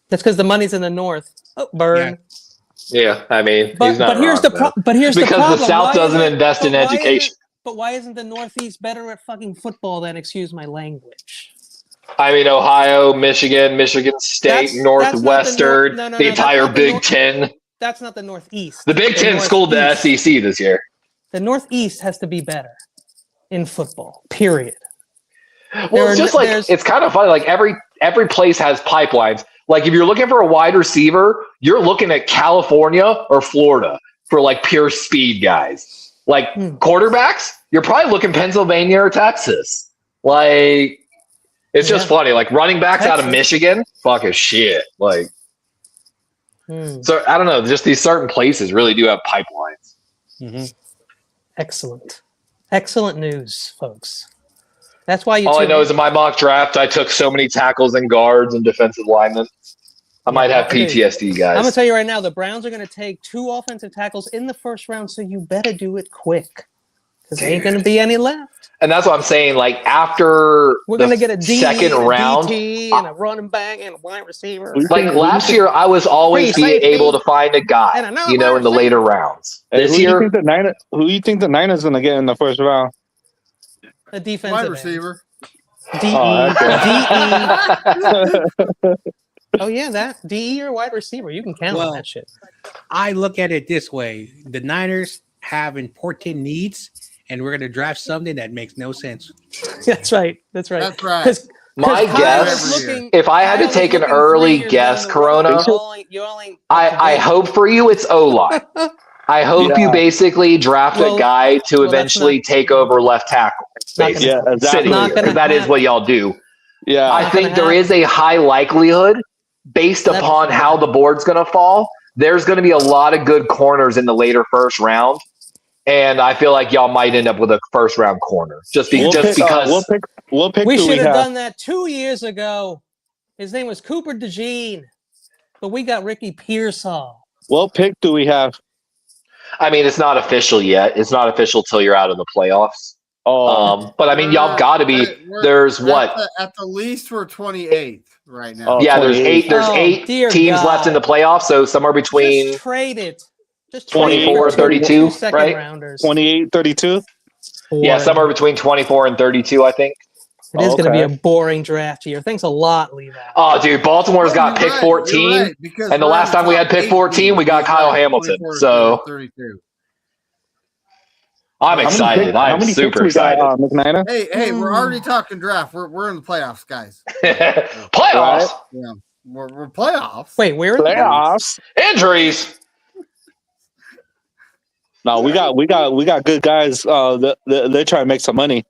That's because the money's in the North. Oh, burn. Yeah, I mean, But he's not here's wrong, the though. but here's the Because problem. the South Why doesn't isn't- invest in but why isn't- education. But why isn't the Northeast better at fucking football than, excuse my language? I mean, Ohio, Michigan State, That's not the Northwestern, Nor- no, the no, that's entire not the Big Nor- Ten. That's not the Northeast. The Big Ten schooled the Northeast. SEC this year. The Northeast has to be better in football. Period. Well, it's just like it's kind of funny. Like every place has pipelines. Like if you're looking for a wide receiver, you're looking at California or Florida for like pure speed guys. Like quarterbacks, you're probably looking Pennsylvania or Texas. Like it's just funny. Like running backs out of Texas. Michigan, fucking shit. Like so, I don't know. Just these certain places really do have pipelines. Mm-hmm. Excellent news, folks. That's why you. All I know is in my mock draft, I took so many tackles and guards and defensive linemen. I might have PTSD, guys. I'm gonna tell you right now, the Browns are gonna take 2 offensive tackles in the first round, so you better do it quick, because there ain't gonna be any left. And that's what I'm saying. Like after We're the gonna get a D, second and a round, DT, and a running back, and a wide receiver. like last year, I was always Free being safety. able to find a guy, And another you know, in the wide later rounds. Hey, This who year, do you think the Niners gonna get in the first round? A defensive Wide end. receiver. DE. Oh, DE. Oh yeah, that DE or wide receiver. You can count on that shit. I look at it this way: the Niners have important needs, and we're going to draft something that makes no sense. That's right. That's right. That's right. my Kyle guess, is looking- if I had Kyle to is take an looking early 3 years guess, down the road. Corona, You only I hope for you it's O-line. I hope you basically draft a guy to eventually take over left tackle. Basically, Yeah, exactly. sitting Not here, gonna 'cause that is happen. what y'all do. Yeah, I Not think gonna there happen. is a high likelihood, based That's upon not how the board's going to fall, there's going to be a lot of good corners in the later first round. And I feel like y'all might end up with a first round corner just because. What pick We do should we have have? done that 2 years ago. His name was Cooper DeJean, but we got Ricky Pearsall. What pick do we have? I mean, it's not official yet. It's not official till you're out of the playoffs. Oh, But I mean, y'all got to be. There's what? At the least, we're 28th right now. Oh, Yeah, there's 28. eight. There's Oh, 8 dear teams left God. in the playoffs, so somewhere between Just trade it. Just 24 trade it for 32, 2 second right? rounders. 28, 32? yeah, somewhere between 24 and 32, I think. It is going to be a Okay. boring draft year. Thanks a lot, Levi. Oh, dude, Baltimore's got You're pick right, 14, you're right, because and the we're last in the time we top had pick 8 14, we got teams, Kyle right, Hamilton. 24 So 32. I'm excited. I'm picks super we got, excited. McNina? Hey, we're already talking draft. We're in the playoffs, guys. Playoffs, Yeah, we're playoffs. Wait, where? Playoffs? injuries. No, we got good guys. They're trying to make some money.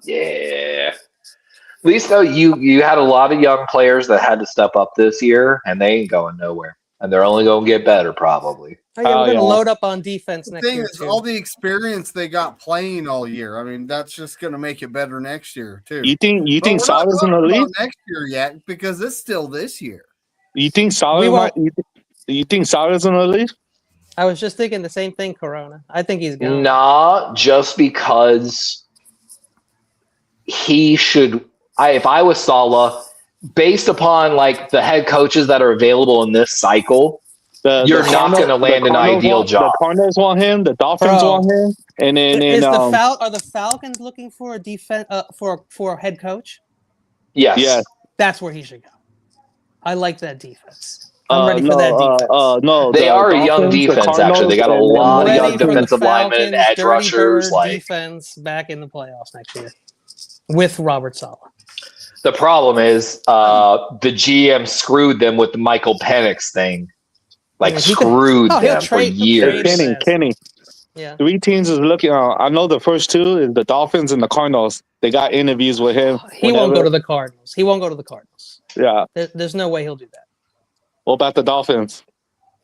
Yeah. At least though, you had a lot of young players that had to step up this year, and they ain't going nowhere, and they're only going to get better probably. Oh, yeah, we're going to yeah. load up on defense The next thing year, is, too. all the experience they got playing all year. I mean, that's just going to make it better next year too. You think But we're not Salah's in the talking league? about next year yet because it's still this year. You think We Salah won't- you think Salah's in the league? I was just thinking the same thing, Corona. I think he's gone. Nah, just because he should. If I was Salah, based upon like the head coaches that are available in this cycle, You're not going to land an ideal job. The Cardinals want him. The Dolphins want him. And then are the Falcons looking for a defense for a head coach? Yes. Yeah. That's where he should go. I like that defense. I'm ready for that defense. No, they are a young defense. Actually, they got a lot of young defensive linemen, edge rushers. Defense back in the playoffs next year with Robert Saleh. The problem is the GM screwed them with the Michael Penix thing. Screwed them for years. Kenny. Yeah. 3 teams is looking. I know the first 2 is the Dolphins and the Cardinals. They got interviews with him. He won't go to the Cardinals. Yeah. There's no way he'll do that. What about the Dolphins?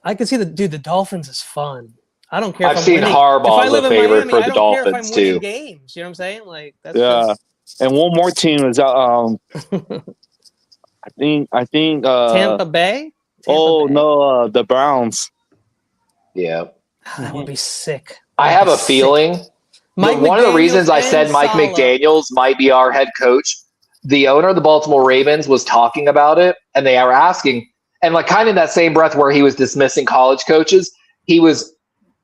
I can see the Dolphins is fun. I don't care. I've seen Harbaugh as a favorite for the Dolphins too. Games, you know what I'm saying? Like that's And one more team is I think Tampa Bay. No, the Browns. Yeah, that would be sick. I have a feeling. One of the reasons I said Mike McDaniels might be our head coach, the owner of the Baltimore Ravens was talking about it, and they were asking, and kind of in that same breath where he was dismissing college coaches, he was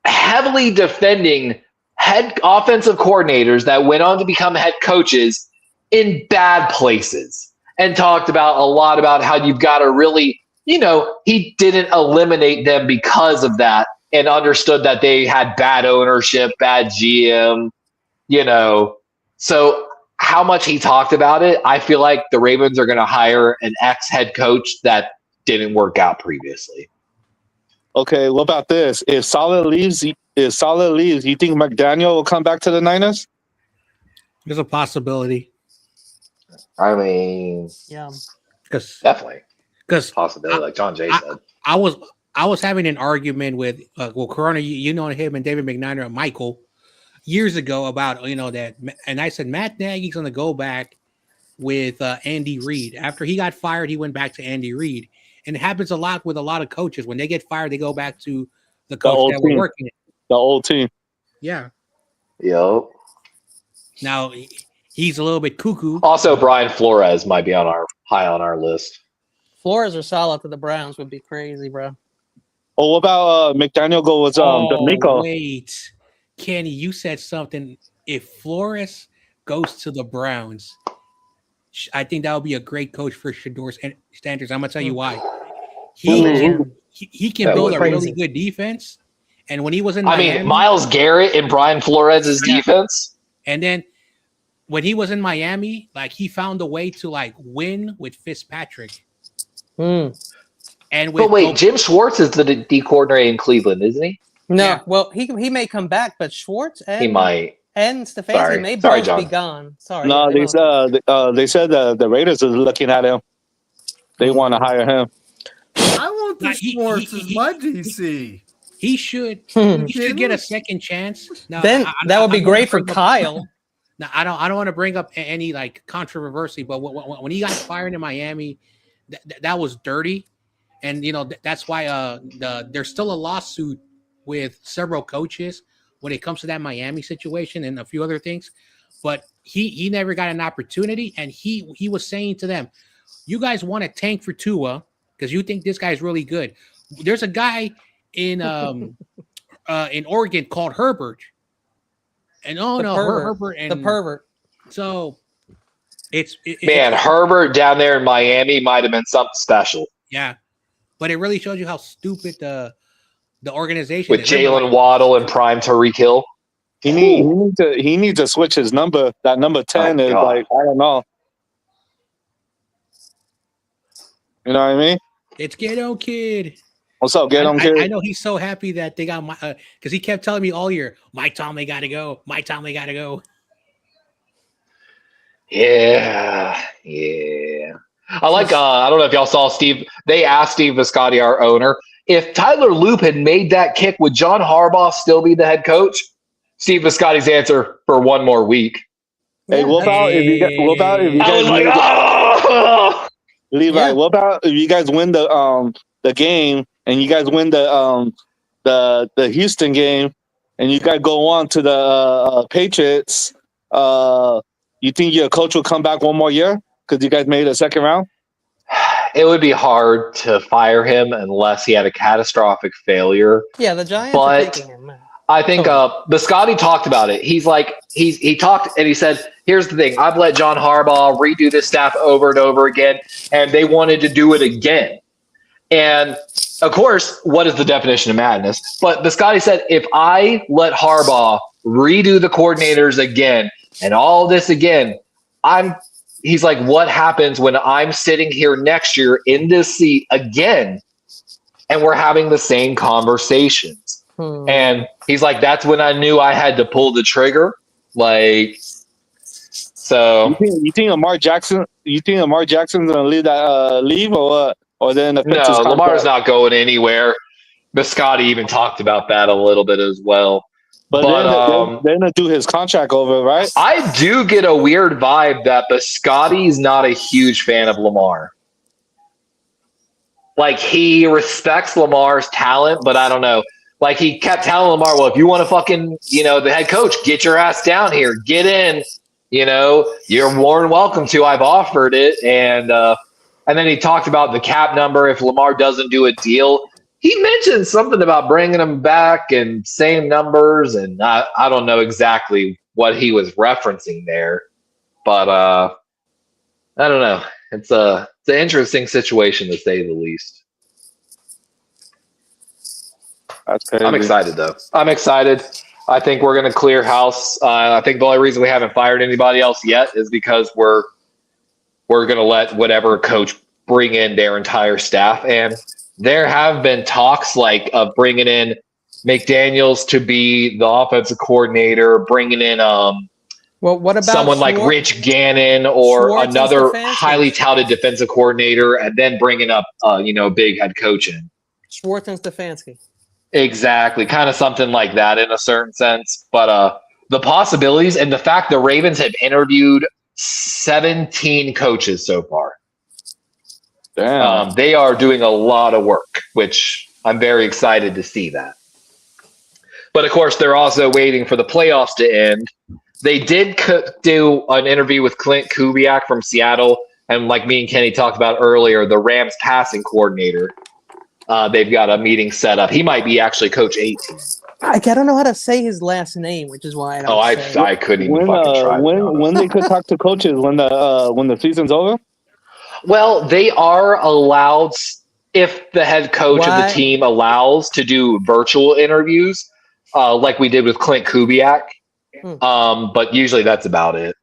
heavily defending head offensive coordinators that went on to become head coaches in bad places, and talked about a lot about how you've got to really, he didn't eliminate them because of that, and understood that they had bad ownership, bad GM, So how much he talked about it, I feel like the Ravens are going to hire an ex-head coach that didn't work out previously. Okay, what about this? If Saleh leaves, you think McDaniel will come back to the Niners? There's a possibility. I mean, yeah, definitely. Because possibility, like John Jay said. I was having an argument with Corona, you know him and David McNiner and Michael years ago about that, and I said Matt Nagy's going to go back with Andy Reid. After he got fired, he went back to Andy Reid, and it happens a lot with a lot of coaches. When they get fired, they go back to the coach that were working it. The old team. Yeah. Yep. Now he's a little bit cuckoo. Also, Brian Flores might be high on our list. Flores or Saleh to the Browns would be crazy, bro. Oh, what about McDaniel go with D'Amico? Wait, Kenny, you said something. If Flores goes to the Browns, I think that would be a great coach for Shador's standards. I'm gonna tell you why. He can build a really good defense, and when he was in Miami, Myles Garrett and Brian Flores' defense, and then when he was in Miami, he found a way to win with Fitzpatrick. And but wait, Jim Schwartz is the D coordinator in Cleveland, isn't he? No, yeah. Well, he may come back, but Schwartz and he might and Stefanski may both be gone. Sorry. No, they said the Raiders are looking at him. They want to hire him. I want the Schwartz as my DC. He should get a second chance. Now, then that would be great for Kyle. Now, I don't want to bring up any controversy, but when he got fired in Miami, that was dirty, and that's why there's still a lawsuit with several coaches when it comes to that Miami situation and a few other things. But he never got an opportunity, and he was saying to them, "You guys want to tank for Tua because you think this guy's really good." There's a guy in Oregon called Herbert, and Herbert and the pervert. So Herbert down there in Miami might have been something special. Yeah, but it really shows you how stupid the organization with Jalen Waddle and prime Tyreek Hill. He needs to switch his number. That number 10 is I don't know. You know what I mean? It's Ghetto Kid. What's up, Ghetto Kid? I know he's so happy that they got because he kept telling me all year, Mike Tomlin got to go. Mike Tomlin got to go. Yeah. I I don't know if y'all saw Steve. They asked Steve Biscotti, our owner, if Tyler Loop had made that kick, would John Harbaugh still be the head coach? Steve Biscotti's answer for one more week. Hey, what about if you guys win Levi, what about if you guys win the game and you guys win the Houston game and you guys go on to the Patriots? You think your coach will come back one more year because you guys made a second round? it would be hard to fire him unless he had a catastrophic failure. Yeah, the Giants are But taking him. I think Biscotti talked about it. He's like he talked and he said, "Here's the thing: I've let John Harbaugh redo this staff over and over again, and they wanted to do it again." And of course, what is the definition of madness? But Biscotti said, "If I let Harbaugh redo the coordinators again and all this again, He's like, what happens when I'm sitting here next year in this seat again, and we're having the same conversations?" And he's like, that's when I knew I had to pull the trigger. Like, so you think Lamar Jackson? You think Lamar Jackson's gonna leave or what? Or then no, Lamar's not going anywhere. Biscotti even talked about that a little bit as well. But they're gonna do his contract over, right? I do get a weird vibe that Biscotti's not a huge fan of Lamar. Like, he respects Lamar's talent, but I don't know. Like, he kept telling Lamar, well, if you want to fucking, the head coach, get your ass down here, get in, you're more than welcome to. I've offered it. And then he talked about the cap number if Lamar doesn't do a deal. He mentioned something about bringing him back and same numbers, and I don't know exactly what he was referencing there, but I don't know. It's an interesting situation to say the least. That's crazy. I'm excited though. I'm excited. I think we're going to clear house. I think the only reason we haven't fired anybody else yet is because we're going to let whatever coach bring in their entire staff. And there have been talks of bringing in McDaniels to be the offensive coordinator, bringing in well, what about someone like Rich Gannon or Schwartz another highly touted defensive coordinator, and then bringing up big head coach in. Schwartz and Stefanski. Exactly, kind of something like that in a certain sense. But the possibilities and the fact the Ravens have interviewed 17 coaches so far. Damn. They are doing a lot of work, which I'm very excited to see that. But of course, they're also waiting for the playoffs to end. They did do an interview with Clint Kubiak from Seattle, and like me and Kenny talked about earlier, the Rams passing coordinator. They've got a meeting set up. He might be actually Coach 18. I don't know how to say his last name, which is why I don't. I couldn't even fucking try. When they could talk to coaches when the season's over. Well, they are allowed, if the head coach of the team allows, to do virtual interviews, like we did with Clint Kubiak. But usually that's about it.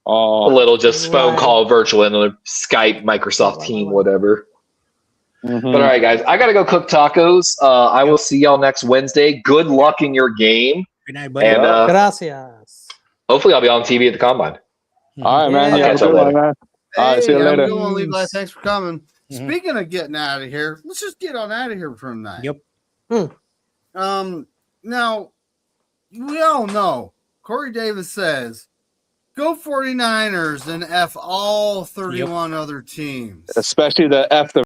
A little just phone call, virtual, and Skype, Microsoft Team, whatever. Mm-hmm. But all right, guys, I got to go cook tacos. I will see y'all next Wednesday. Good luck in your game. Good night, buddy. And, gracias. Hopefully I'll be on TV at the Combine. All right, man. I'll catch y'all later. All right, see you later. Levi, thanks for coming. Speaking of getting out of here, let's just get on out of here for tonight. Yep. Now, we all know Corey Davis says, go 49ers and F all 31 other teams. Especially the F the